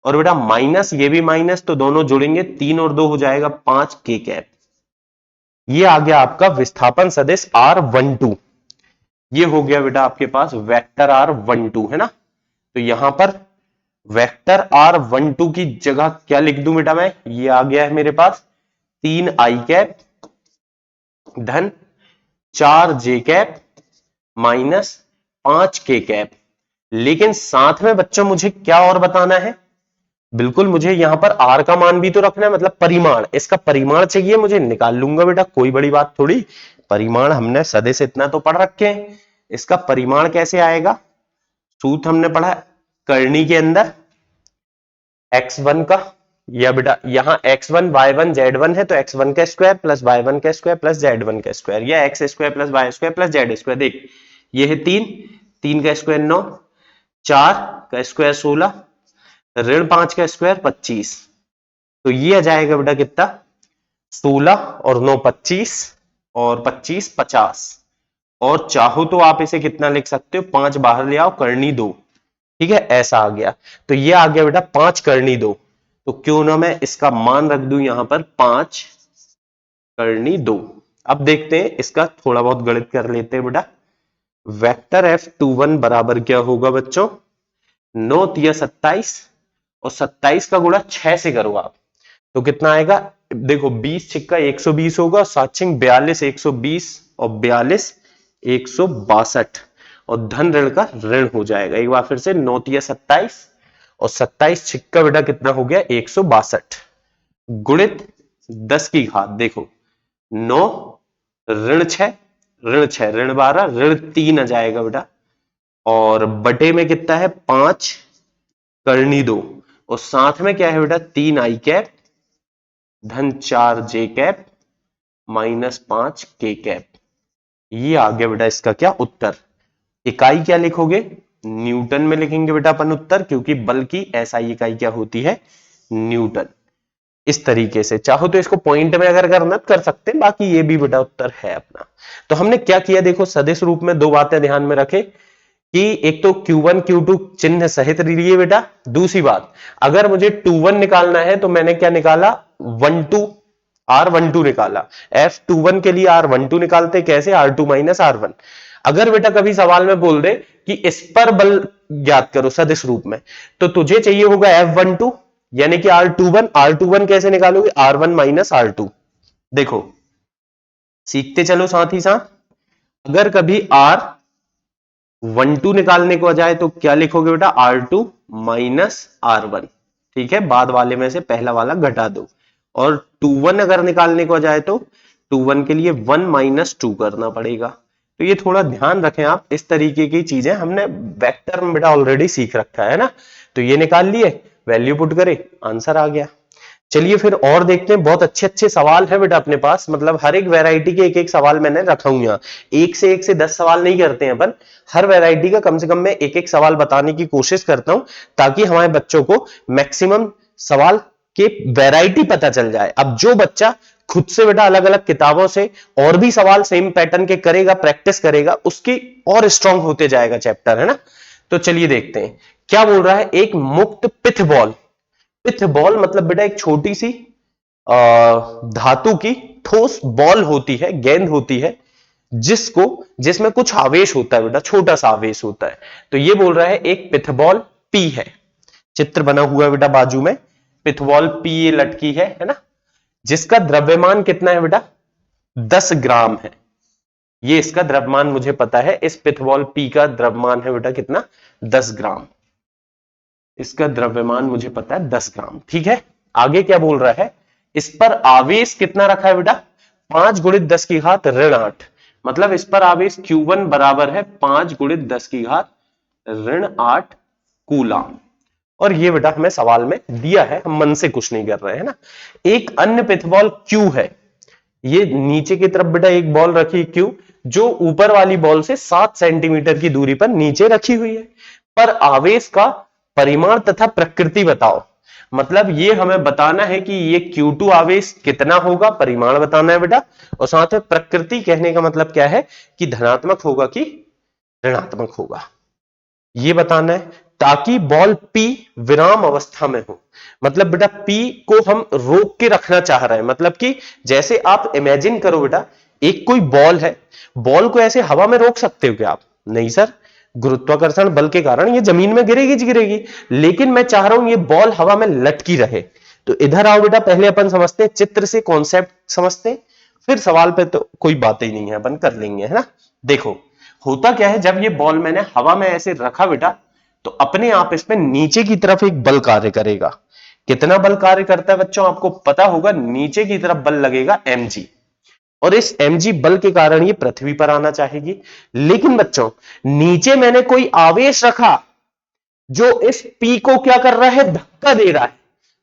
और बेटा माइनस, ये भी माइनस तो दोनों जुड़ेंगे, 3 और 2 हो जाएगा 5 के कैप। ये आ गया आपका विस्थापन सदिश R12। ये हो गया बेटा आपके पास वेक्टर R12 है ना। तो यहां पर वेक्टर R12 की जगह क्या लिख दूं बेटा मैं? ये आ गया है मेरे पास 3 आई कैप धन 4 जे कैप माइनस 5 के कैप। लेकिन साथ में बच्चों मुझे क्या और बताना है? बिल्कुल मुझे यहां पर R का मान भी तो रखना है, मतलब परिमाण, इसका परिमाण चाहिए मुझे, निकाल लूंगा बेटा, कोई बड़ी बात थोड़ी। परिमाण हमने सदिश इतना तो पढ़ रखे हैं, इसका परिमाण कैसे आएगा? सूत्र हमने पढ़ा करनी के अंदर x1 का, या बेटा यहां x1 y1 z1 है तो x1 का स्क्वायर प्लस y1 का स्क्वायर प्लस z1 का स्क्वायर, या x square plus y square plus z square. देख ये है 3, 3 का स्क्वायर 9, 4 का स्क्वायर 16, ऋण 5 का स्क्वायर 25। तो ये आ जाएगा बेटा कितना? 16 और 9 25, और 25 50, और चाहो तो आप इसे कितना लिख सकते हो? 5 बाहर ले आओ, करनी 2, ठीक है, ऐसा आ गया। तो ये आ गया बेटा 5 करनी 2। तो क्यों ना मैं इसका मान रख दूं यहां पर 5 करनी 2। अब देखते हैं इसका थोड़ा बहुत गणित कर लेते हैं बेटा। वेक्टर F21 बराबर क्या होगा बच्चों? 9 तिया 27, और 27 का गुणा 6 से करो आप, तो कितना आएगा? देखो 20 छिक्का 120 होगा, 7 छिक 42, 120, और 42 162, और धन ऋण का ऋण हो जाएगा। एक बार फिर से 9 तिया 27, और 27 छिक्का बेटा कितना हो गया? 162 गुणित 10 की घात, देखो 9 ऋण 6 ऋण 6 ऋण 12 ऋण 3 आ जाएगा बेटा, और बटे में कितना है? 5 करनी 2, और साथ में क्या है बेटा? 3 आई कैप धन 4 जे कैप माइनस 5 के कैप। ये आ गया बेटा इसका क्या उत्तर। इकाई क्या लिखोगे? न्यूटन में लिखेंगे बेटा अपन उत्तर, क्योंकि बल की एसआई इकाई क्या होती है? न्यूटन। इस तरीके से चाहो तो इसको पॉइंट में अगर करना कर सकते हैं, बाकी ये भी बेटा उत्तर है अपना। तो हमने क्या किया देखो, सदिश रूप में दो बातें ध्यान में रखें कि एक तो Q1 Q2 चिन्ह सहित लिए बेटा, दूसरी बात अगर मुझे 21 निकालना है तो मैंने क्या निकाला? 12 R12 निकाला। F21 के लिए R12 निकालते कैसे? R2 minus R1। अगर बेटा कभी सवाल में बोल दे कि इस पर बल ज्ञात करो सदिश रूप में, तो तुझे चाहिए होगा F12 यानी कि R21 कैसे निकालोगे? R1 minus R2। देखो सीखते चलो साथ ही साथ, अगर कभी R12 निकालने को आ जाए तो क्या लिखोगे बेटा? R2 माइनस R1, ठीक है, बाद वाले में से पहला वाला घटा दो। और 21 अगर निकालने को आ जाए तो 21 के लिए 1 माइनस 2 करना पड़ेगा। तो ये थोड़ा ध्यान रखें आप, इस तरीके की चीजें हमने वेक्टर में बेटा ऑलरेडी सीख रखा है ना। तो ये निकाल लिए, वैल्यू पुट करे, आंसर आ गया। चलिए फिर और देखते हैं, बहुत अच्छे अच्छे सवाल है बेटा अपने पास, मतलब हर एक वैरायटी के एक एक सवाल मैंने रखा हूं यहाँ। एक से 10 सवाल नहीं करते हैं अपन, हर वैरायटी का कम से कम मैं एक एक सवाल बताने की कोशिश करता हूं, ताकि हमारे बच्चों को मैक्सिमम सवाल के वैरायटी पता चल जाए। अब जो बच्चा खुद से बेटा अलग अलग किताबों से और भी सवाल सेम पैटर्न के करेगा, प्रैक्टिस करेगा, उसकी और स्ट्रांग होते जाएगा चैप्टर, है ना। तो चलिए देखते हैं क्या बोल रहा है। एक मुक्त पिथ बॉल, पिथ बॉल मतलब बेटा एक छोटी सी धातु की ठोस बॉल होती है, गेंद होती है, जिसमें कुछ आवेश होता है बेटा, छोटा सा आवेश होता है। तो ये बोल रहा है एक पिथबॉल पी है, चित्र बना हुआ है बेटा बाजू में, पिथबॉल पी ये लटकी है ना, जिसका द्रव्यमान कितना है बेटा? 10 ग्राम है। ये इसका द्रव्यमान मुझे पता है, इस पिथबॉल पी का द्रव्यमान है बेटा कितना? 10 ग्राम। इसका द्रव्यमान मुझे पता है 10 ग्राम, ठीक है। आगे क्या बोल रहा है इस पर आवेश कितना रखा है बेटा, 5 गुणित 10 की घात ऋण 8, मतलब इस पर आवेश Q1 बराबर है 5 गुणित 10 की घात ऋण 8 कूलाम। और ये बेटा हमें सवाल में दिया है, हम मन से कुछ नहीं कर रहे हैं ना। एक अन्य पिथबॉल Q है, ये नीचे की तरफ बेटा एक बॉल रखी Q, जो ऊपर वाली बॉल से 7 सेंटीमीटर की दूरी पर नीचे रखी हुई है, पर आवेश का परिमाण तथा प्रकृति बताओ। मतलब ये हमें बताना है कि ये Q2 आवेश कितना होगा, परिमाण बताना है बेटा, और साथ में प्रकृति कहने का मतलब क्या है कि धनात्मक होगा कि ऋणात्मक होगा, ये बताना है, ताकि बॉल P विराम अवस्था में हो। मतलब बेटा P को हम रोक के रखना चाह रहे हैं, मतलब कि जैसे आप इमेजिन करो बेटा, एक कोई बॉल है, बॉल को ऐसे हवा में रोक सकते हो क्या आप? नहीं सर, गुरुत्वाकर्षण बल के कारण ये जमीन में गिरेगी गिरेगी, लेकिन मैं चाह रहा हूं ये बॉल हवा में लटकी रहे। तो इधर आओ बेटा, पहले अपन समझते हैं, चित्र से कॉन्सेप्ट समझते हैं, फिर सवाल पे तो कोई बात ही नहीं है, अपन कर लेंगे, है ना। देखो होता क्या है, जब ये बॉल मैंने हवा में ऐसे रखा बेटा, तो अपने आप इसमें नीचे की तरफ एक बल कार्य करेगा। कितना बल कार्य करता है बच्चों, आपको पता होगा, नीचे की तरफ बल लगेगा mg, और इस mg बल के कारण ये पृथ्वी पर आना चाहेगी। लेकिन बच्चों नीचे मैंने कोई आवेश रखा जो इस P को क्या कर रहा है, धक्का दे रहा है।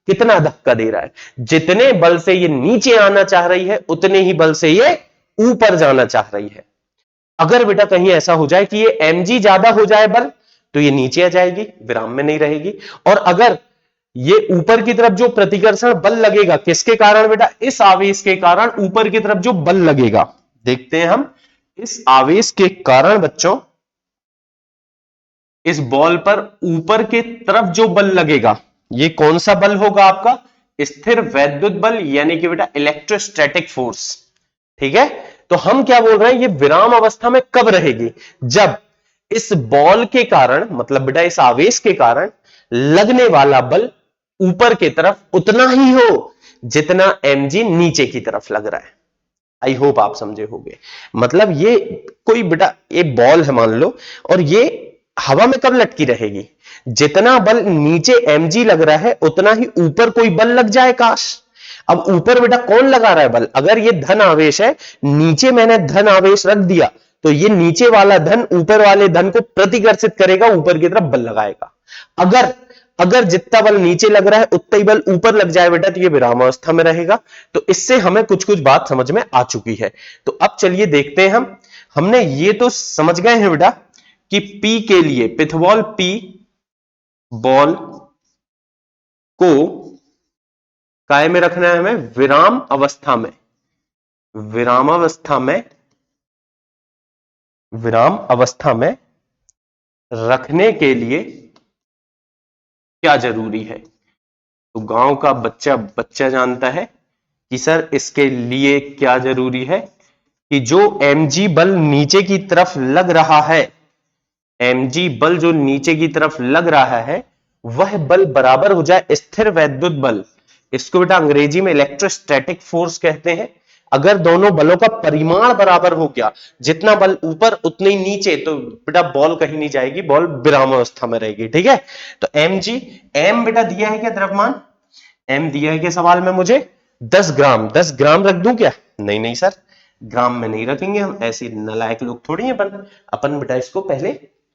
कितना धक्का दे रहा है, जितने बल से ये नीचे आना चाह रही है उतने ही बल से ये ऊपर जाना चाह रही है। अगर बेटा कहीं ऐसा हो जाए कि ये mg ज्यादा हो जाए बल, तो ये नीचे आ जाएगी, विराम में नहीं रहेगी। और अगर ये ऊपर की तरफ जो प्रतिकर्षण बल लगेगा, किसके कारण बेटा, इस आवेश के कारण ऊपर की तरफ जो बल लगेगा, देखते हैं हम, इस आवेश के कारण बच्चों इस बॉल पर ऊपर की तरफ जो बल लगेगा, ये कौन सा बल होगा आपका, स्थिर वैद्युत बल, यानी कि बेटा इलेक्ट्रोस्टैटिक फोर्स। ठीक है, तो हम क्या बोल रहे हैं, ये विराम अवस्था में कब रहेगी, जब इस बॉल के कारण, मतलब बेटा इस आवेश के कारण लगने वाला बल ऊपर की तरफ उतना ही हो जितना mg नीचे की तरफ लग रहा है। आई होप आप समझे होंगे। मतलब ये कोई बेटा एक बॉल है मान लो, और ये हवा में कब लटकी रहेगी, जितना बल नीचे mg लग रहा है उतना ही ऊपर कोई बल लग जाए काश। अब ऊपर बेटा कौन लगा रहा है बल, अगर ये धन आवेश है, नीचे मैंने धन आवेश रख दिया, तो ये नीचे वाला धन ऊपर वाले धन को प्रतिकर्षित करेगा, ऊपर की तरफ बल लगाएगा। अगर अगर जितना बल नीचे लग रहा है उतना ही बल ऊपर लग जाए बेटा, तो ये विराम अवस्था में रहेगा। तो इससे हमें कुछ कुछ बात समझ में आ चुकी है। तो अब चलिए देखते हैं, हमने ये तो समझ गए हैं बेटा कि P के लिए, पिथबॉल P बॉल को काय में रखना है हमें, विराम अवस्था में, विरामावस्था में, विराम अवस्था में रखने के लिए क्या जरूरी है। तो गांव का बच्चा बच्चा जानता है कि सर इसके लिए क्या जरूरी है, कि जो mg बल नीचे की तरफ लग रहा है, mg बल जो नीचे की तरफ लग रहा है, वह बल बराबर हो जाए स्थिर वैद्युत बल, इसको बेटा अंग्रेजी में इलेक्ट्रोस्टैटिक फोर्स कहते हैं। अगर दोनों बलों का परिमाण बराबर हो गया, जितना बल ऊपर उतने ही नीचे, तो बेटा बॉल कहीं नहीं जाएगी, बॉल विराम अवस्था में रहेगी। ठीक है, तो mg, m बेटा दिया है क्या द्रव्यमान, m दिया है क्या सवाल में मुझे, 10 ग्राम, 10 ग्राम रख दूं क्या, नहीं नहीं सर, ग्राम में नहीं रखेंगे हम, ऐसे नालायक लोग थोड़ी हैं अपन बेटा इसको पहले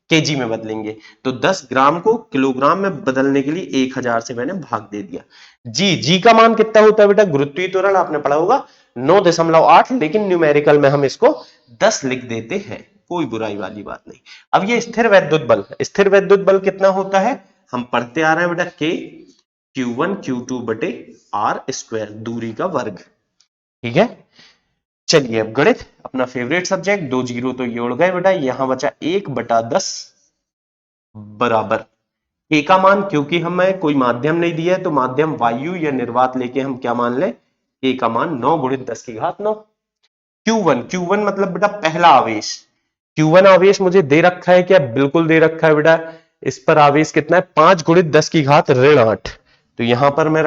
केजी में बदलेंगे। तो 10 ग्राम को किलोग्राम में बदलने के लिए 1000 से मैंने भाग दे दिया। जी का मान कितना होता है बेटा, गुरुत्वीय त्वरण आपने पढ़ा होगा 9.8, लेकिन न्यूमेरिकल में हम इसको 10 लिख देते हैं, कोई बुराई वाली बात नहीं। अब ये स्थिर वैद्युत बल, स्थिर वैद्युत बल कितना होता है, हम पढ़ते आ रहे हैं बेटा, K Q1 Q2 बटे R स्क्वायर, दूरी का वर्ग। ठीक है, चलिए अब गणित अपना फेवरेट सब्जेक्ट, 2 जीरो तो ये उड़ गए बेटा, यहां बचा 1/10 बराबर K का मान, क्योंकि हमें कोई माध्यम नहीं दिया है तो माध्यम वायु या निर्वात लेके हम क्या मान लें, K का मान 9 गुणित 10 की घात 9। Q1 मतलब बेटा पहला आवेश, Q1 आवेश मुझे दे रखा है क्या, बिल्कुल दे रखा है बेटा, इस पर आवेश कितना है, 5 गुणित 10 की घात ऋण 8। तो यहां पर मैं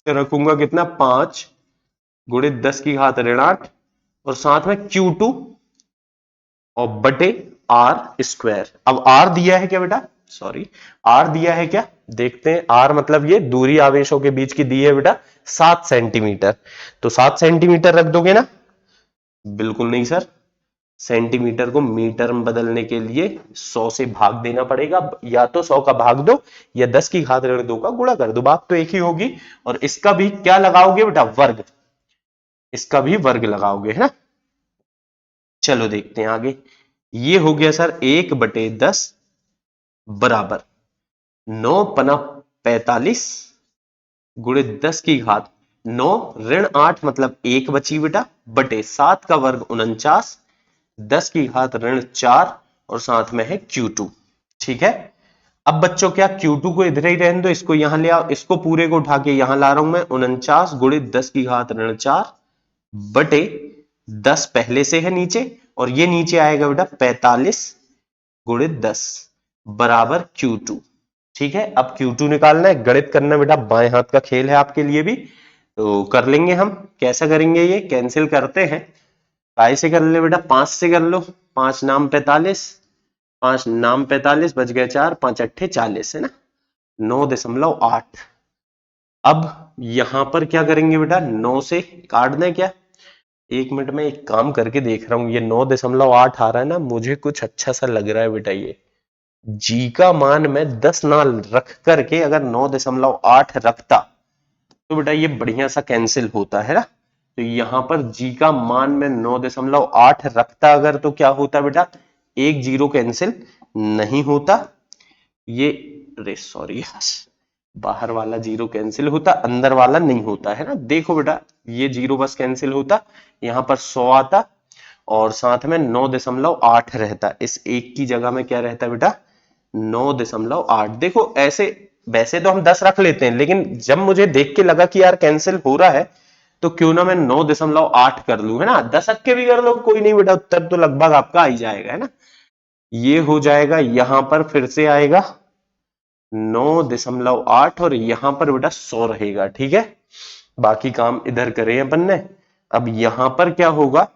रखूंगा कितना, 5 गुणित 10 की घात ऋण 8, और साथ में Q2 और बटे R स्क्वायर। अब R दिया है क्या बेटा, सॉरी, R दिया है क्या देखते हैं। आर मतलब ये दूरी आवेशों के बीच की दी है बेटा 7 सेंटीमीटर, तो 7 सेंटीमीटर रख दोगे ना? बिल्कुल नहीं सर, सेंटीमीटर को मीटर में बदलने के लिए 100 से भाग देना पड़ेगा, या तो 100 का भाग दो या 10 की घात ऋण 2 का गुणा कर दो, बात तो एक ही होगी। और इसका भी क्या लगाओगे बेटा? वर्ग, इसका भी वर्ग लगाओगे, है ना? चलो देखते हैं आगे। ये हो गया सर 1/10 बराबर 9 पना 45 गुणे 10 की घात 9 ऋण 8 मतलब 1 बची बेटा, बटे 7 का वर्ग 49 10 की घात ऋण 4 और साथ में है Q2। ठीक है, अब बच्चों क्या Q2 को इधर ही रहने दो, इसको यहां ले आओ, इसको पूरे को उठा के यहां ला रहा हूं मैं। 49 गुणे 10 की घात ऋण 4 बटे 10 पहले से है नीचे, और ये नीचे आएगा बेटा 45 गुणे 10 बराबर Q2। ठीक है, अब Q2 निकालना है। गणित करना बेटा बाएं हाथ का खेल है आपके लिए भी, तो कर लेंगे हम। कैसा करेंगे? ये कैंसिल करते हैं। काय से कर ले बेटा? 5 से कर लो। 5 नाम 45, 5 नाम 45, बच गए 4, 5 अट्ठे 40, है ना? 9.8। अब यहां पर क्या करेंगे बेटा? 9 से काट दें क्या? 1 मिनट में एक काम करके देख रहा हूं। ये 9.8 आ रहा है ना, मुझे कुछ अच्छा सा लग रहा है बेटा। ये जी का मान मैं 10 ना रख करके अगर 9.8 रखता तो बेटा ये बढ़िया सा कैंसिल होता है ना। तो यहां पर जी का मान में 9.8 रखता अगर, तो क्या होता बेटा? एक जीरो कैंसिल नहीं होता। ये अरे सॉरी, बाहर वाला जीरो कैंसिल होता, अंदर वाला नहीं होता, है ना? देखो बेटा, ये जीरो बस कैंसिल होता, यहां पर 100 आता और साथ में 9.8 रहता। इस एक की जगह में क्या रहता बेटा? 9.8। देखो ऐसे वैसे तो हम 10 रख लेते हैं, लेकिन जब मुझे देख के लगा कि यार कैंसिल हो रहा है, तो क्यों ना मैं 9.8 कर लूं, है ना? 10 के भी कर लो, कोई नहीं बेटा, उत्तर तो लगभग आपका आ ही जाएगा, है ना? ये हो जाएगा, यहां पर फिर से आएगा 9.8 और यहां पर बेटा 100 रहेगा। ठीक है, बाकी काम इधर करे अपन ने। अब यहां पर क्या होगा?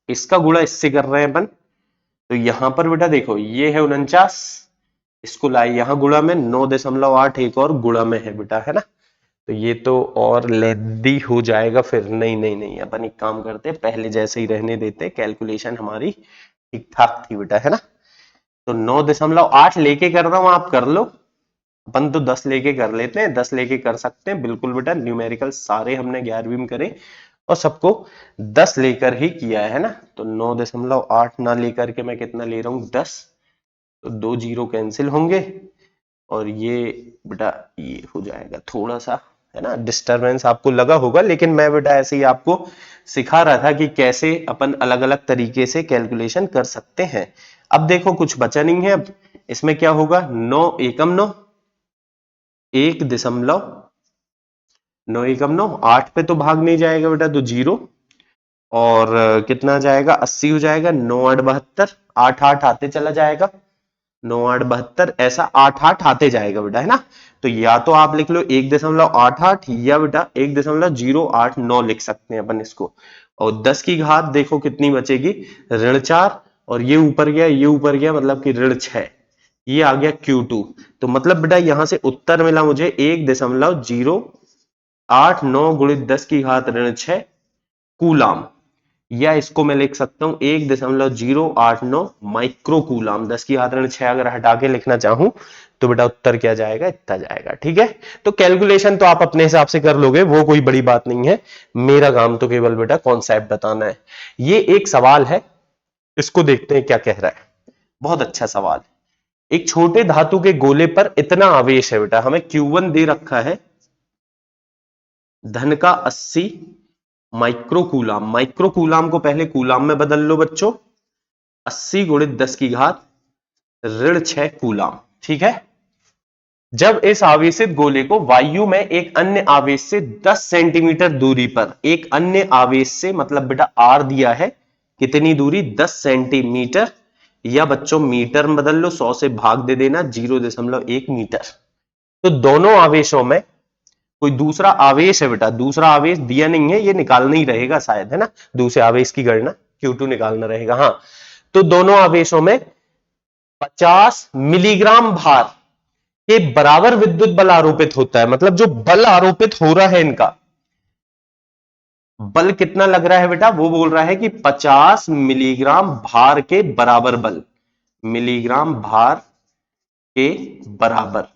इसका गुणा इससे कर रहे हैं अपन, तो यहां पर बेटा देखो ये है 49, इसको लाए यहां गुणा में, 9.8 एक और गुणा में है बेटा, है ना? तो ये तो और लेंदी हो जाएगा फिर। नहीं नहीं नहीं, अपन एक काम करते, पहले जैसे ही रहने देते, कैलकुलेशन हमारी ठीक ठाक थी बेटा, है ना? तो 9.8 लेके कर रहा हूं, आप कर लो। अपन तो 10 लेके कर लेते हैं, 10 लेके कर सकते हैं बिल्कुल बेटा। न्यूमेरिकल सारे हमने 11वीं में करे और सबको 10 लेकर ही किया है ना? तो 9.8 ना लेकर के मैं कितना ले रहा हूं? 10। तो 2 जीरो कैंसिल होंगे और ये बेटा ये हो जाएगा थोड़ा सा, है ना? डिस्टरबेंस आपको लगा होगा, लेकिन मैं बेटा ऐसे ही आपको सिखा रहा था कि कैसे अपन अलग अलग तरीके से कैलकुलेशन कर सकते हैं। अब देखो कुछ बचा नहीं है। अब इसमें क्या होगा? 9 एकम 9, 1.9, 9 एकम 9, 8 पे तो भाग नहीं जाएगा बेटा, तो जीरो। और कितना जाएगा? 80 हो जाएगा। 9 8 72, 8 8 आते चला जाएगा, 9 8 72, ऐसा 8 8 आते जाएगा बेटा, है ना? तो या तो आप लिख लो 1.88 या बेटा 1.089 लिख सकते हैं अपन इसको। और 10 की घात देखो कितनी बचेगी? ऋण 4, और ये ऊपर गया, ये ऊपर गया, मतलब कि ऋण 6। ये आ गया Q2। तो मतलब बेटा यहां से उत्तर मिला मुझे 1.089 गुणित 10 की घात ऋण 6 कूलाम, या इसको मैं लिख सकता हूं 1.089 माइक्रो कूलाम। 10 की घात ऋण 6 अगर हटा के लिखना चाहूं तो बेटा उत्तर क्या जाएगा? इतना जाएगा। ठीक है, तो कैलकुलेशन तो आप अपने हिसाब से कर लोगे, वो कोई बड़ी बात नहीं है। मेरा काम तो केवल बेटा कॉन्सेप्ट बताना है। ये एक सवाल है, इसको देखते हैं क्या कह रहा है। बहुत अच्छा सवाल है। एक छोटे धातु के गोले पर इतना आवेश है बेटा, हमें Q1 दे रखा है धन का 80 माइक्रो कूलाम। माइक्रो कूलाम को पहले कूलाम में बदल लो बच्चों। 80 गुणित 10 की घात ऋण 6 कूलाम। ठीक है, जब इस आवेशित गोले को वायु में एक अन्य आवेश से 10 सेंटीमीटर दूरी पर, एक अन्य आवेश से मतलब बेटा आर दिया है, कितनी दूरी? 10 सेंटीमीटर, या बच्चों मीटर में बदल लो, 100 से भाग दे देना, 0.1 मीटर। तो दोनों आवेशों में कोई दूसरा आवेश है बेटा, दूसरा आवेश दिया नहीं है, ये निकालना ही रहेगा शायद, है ना? दूसरे आवेश की गणना Q2 निकालना रहेगा। हाँ, तो दोनों आवेशों में 50 मिलीग्राम भार के बराबर विद्युत बल आरोपित होता है। मतलब जो बल आरोपित हो रहा है, इनका बल कितना लग रहा है बेटा, वो बोल रहा है कि 50 मिलीग्राम भार के बराबर बल, मिलीग्राम भार के बराबर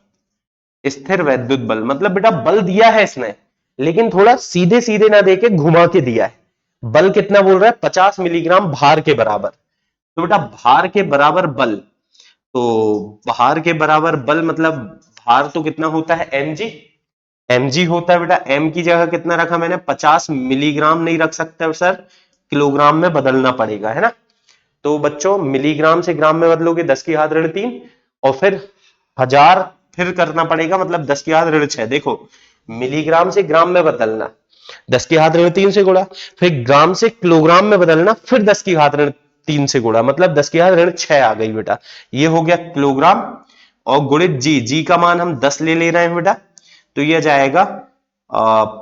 स्थिर वैद्युत बल। मतलब बेटा बल दिया है इसने, लेकिन थोड़ा सीधे सीधे ना देके घुमा के दिया है। बल कितना बोल रहा है, 50 मिलीग्राम भार के बराबर। तो बेटा भार के बराबर बल, तो भार के बराबर बल मतलब भार तो कितना होता है, mg, mg होता है बेटा। m की जगह कितना रखा मैंने, 50 मिलीग्राम नहीं रख सकता सर, किलोग्राम में बदलना पड़ेगा, है ना। तो बच्चों मिलीग्राम से ग्राम में बदलोगे 10 की घात ऋण 3, और फिर 1000 फिर करना पड़ेगा, मतलब 10 की घात ऋण 6। देखो मिलीग्राम से ग्राम में बदलना, 10 की घात ऋण 3 से गुणा, फिर ग्राम से किलोग्राम में बदलना, फिर 10 की घात ऋण 3 से गुणा, मतलब 10 की घात ऋण 6 आ गई बेटा। ये हो गया किलोग्राम, और गुणित जी, जी का मान हम 10 ले रहे हैं बेटा, तो ये जाएगा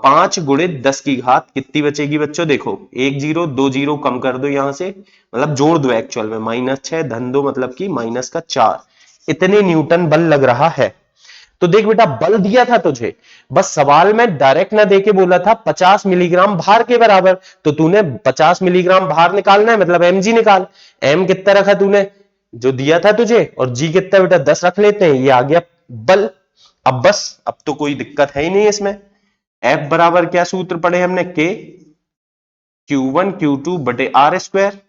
5 गुणित 10 की घात कितनी बचेगी बच्चों, देखो 1 जीरो 2 जीरो कम कर दो यहां से, मतलब जोड़ दो एक्चुअल में, -6 धन 2 मतलब कि -4, इतने न्यूटन बल लग रहा है। तो देख बेटा बल दिया था तुझे, बस सवाल में डायरेक्ट ना देके बोला था 50 मिलीग्राम भार के बराबर, तो तूने 50 मिलीग्राम भार निकालना है, मतलब mg निकाल। m कितना रखा तूने, जो दिया था तुझे, और g कितना बेटा 10 रख लेते हैं, ये आ गया बल। अब बस, अब तो कोई दिक्कत है ही नहीं इसमें। F बराबर क्या सूत्र पढ़े हमने, K Q1 Q2 बटे R स्क्वायर।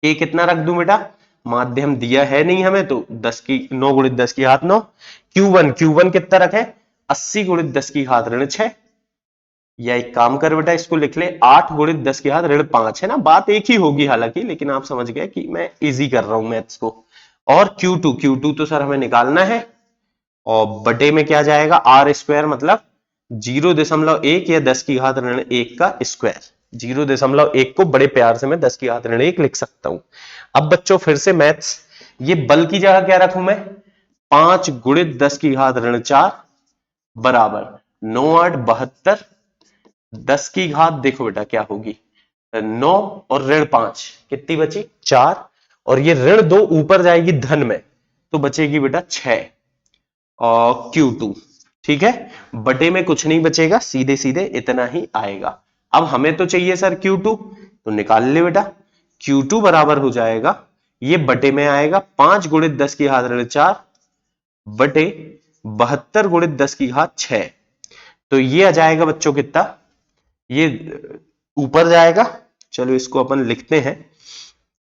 K कितना रख दूं बेटा, माध्यम दिया है नहीं हमें, तो 10 की 9 गुणित 10 की घात 9। Q1 कितना रखे, 80 गुणित 10 की घात ऋण 6। या एक काम कर बेटा, इसको लिख ले 8 गुणित 10 की घात ऋण 5, है ना, बात एक ही होगी हालांकि, लेकिन आप समझ गए कि मैं इजी कर रहा हूं मैथ्स को। और Q2 तो सर हमें निकालना है, और बटे में क्या जाएगा, आर स्क्वायर, मतलब 0.1 या 10 की घात ऋण 1 का स्क्वायर। 0.1 को बड़े प्यार से मैं 10 की घात ऋण 1 लिख सकता हूं। अब बच्चों फिर से मैथ्स, ये बल की जगह क्या रखूं मैं, 5 गुणित 10 की घात ऋण 4 बराबर 9 8 72, 10 की घात देखो बेटा क्या होगी, 9 और ऋण 5 कितनी बची, 4, और ये ऋण 2 ऊपर जाएगी धन में, तो बचेगी बेटा 6 और Q2। ठीक है, बटे में कुछ नहीं बचेगा, सीधे सीधे इतना ही आएगा। अब हमें तो चाहिए सर Q2, तो निकाल ले बेटा। Q2 बराबर हो जाएगा, ये बटे में आएगा 5 गुणित 10 की घात ऋण 4 बटे 72 गुणित 10 की घात 6। तो ये आ जाएगा बच्चों कितना, ये ऊपर जाएगा। चलो इसको अपन लिखते हैं,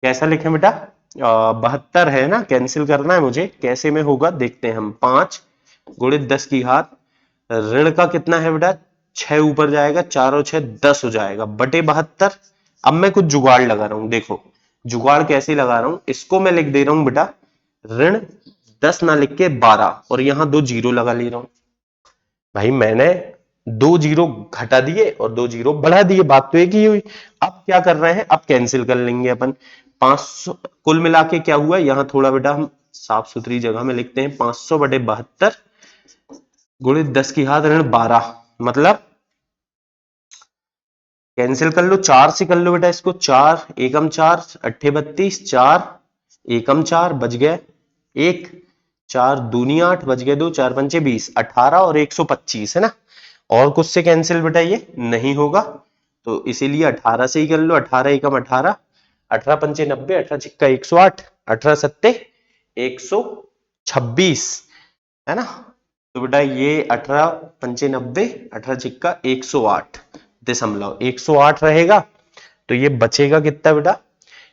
कैसा लिखें बेटा, 72 है ना, कैंसिल करना है मुझे, कैसे में होगा देखते हैं हम। 5 गुणित 10 की घात ऋण का कितना है बेटा, 6 ऊपर जाएगा, 4 और 6 10 हो जाएगा, बटे 72। अब मैं कुछ जुगाड़ लगा रहा हूं, देखो जुगाड़ कैसे लगा रहा हूं, इसको मैं लिख दे रहा हूं बेटा ऋण 10 ना लिख के 12, और यहां 2 जीरो लगा ले रहा हूं। भाई मैंने 2 जीरो घटा दिए और 2 जीरो बढ़ा दिए, बात तो एक ही हुई। अब क्या कर रहे हैं, अब कैंसिल कर लेंगे अपन। 500 कुल मिला के क्या हुआ, यहां थोड़ा बेटा हम साफ सुथरी जगह में लिखते हैं, 500 बटे 72 गुणित 10 की घात ऋण 12, मतलब कैंसिल कर लो, 4 से कर लो बेटा इसको, 4 एकम 4 अट्ठे 32, 4 एकम 4 बच गए 1, 4 दूनी 8 बच गए 2, 4 पंचे 20, 18 और 125, है ना। और कुछ से कैंसिल बेटा ये नहीं होगा, तो इसीलिए 18 से ही कर लो, 18 एकम 18, 18 पंचे 90, 18 छिक्का 108, 18 सत्ते 126, है ना। तो बेटा ये 18 पंचे 90, 18 छिक्का 108 रहेगा। तो ये बचेगा कितना बेटा,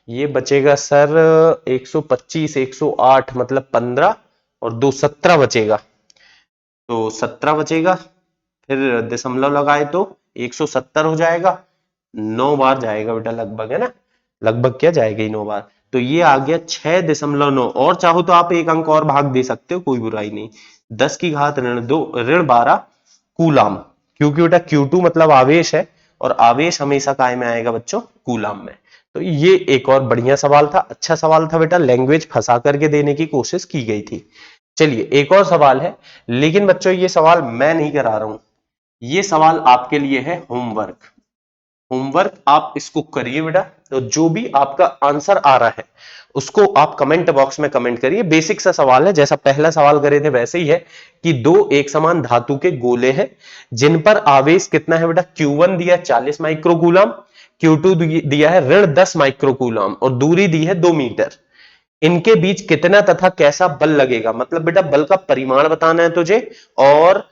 ये बचेगा सर 125, 108 मतलब 15, और 2 17 बचेगा, तो 17 बचेगा, फिर दशमलव लगाए तो 170 हो जाएगा, 9 बार जाएगा बेटा लगभग, है ना, लगभग क्या जाएगा ही 9 बार। तो ये आ गया 6.9, और चाहो तो आप एक अंक और भाग दे सकते हो, कोई बुराई नहीं। 10 की घात ऋण 2 ऋण 12 कूलाम, क्योंकि बेटा Q2 मतलब आवेश है, और आवेश हमेशा काय में आएगा बच्चों, कूलाम में। तो ये एक और बढ़िया सवाल था, अच्छा सवाल था बेटा, लैंग्वेज फंसा करके देने की कोशिश की गई थी। चलिए एक और सवाल है, लेकिन बच्चों ये सवाल मैं नहीं करा रहा हूं, ये सवाल आपके लिए है होमवर्क। होमवर्क आप इसको करिए बेटा। तो जो भी आपका आंसर आ रहा है उसको आप कमेंट बॉक्स में कमेंट करिए। बेसिक सा सवाल है, जैसा पहला सवाल करे थे वैसे ही है कि दो एक समान धातु के गोले हैं जिन पर आवेश कितना है बेटा, Q1 दिया 40 माइक्रोकूलम, Q2 दिया है ऋण 10 माइक्रोकूलम और दूरी दी है 2 मीटर। इनके बीच कितना तथा कैसा बल लगेगा, मतलब बेटा बल का परिमाण बताना है तुझे, और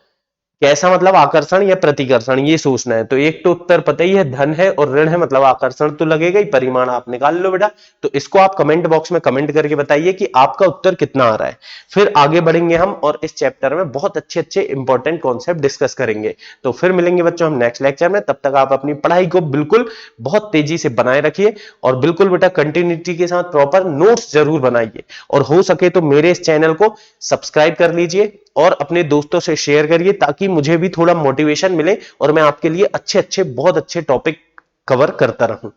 कैसा मतलब आकर्षण या प्रतिकर्षण ये सोचना है। तो एक तो उत्तर पता ही है, धन है और ऋण है, मतलब आकर्षण तो लगेगा ही, परिमाण आप निकाल लो बेटा। तो इसको आप कमेंट बॉक्स में कमेंट करके बताइए कि आपका उत्तर कितना आ रहा है। फिर आगे बढ़ेंगे हम और इस चैप्टर में बहुत अच्छे अच्छे इंपॉर्टेंट कॉन्सेप्ट डिस्कस करेंगे। तो फिर मिलेंगे बच्चों हम नेक्स्ट लेक्चर में। तब तक आप अपनी पढ़ाई को बिल्कुल बहुत तेजी से बनाए रखिए और बिल्कुल बेटा कंटिन्यूटी के साथ प्रॉपर नोट्स जरूर बनाइए, और हो सके तो मेरे इस चैनल को सब्सक्राइब कर लीजिए और अपने दोस्तों से शेयर करिए ताकि मुझे भी थोड़ा मोटिवेशन मिले और मैं आपके लिए अच्छे अच्छे बहुत अच्छे टॉपिक कवर करता रहूं।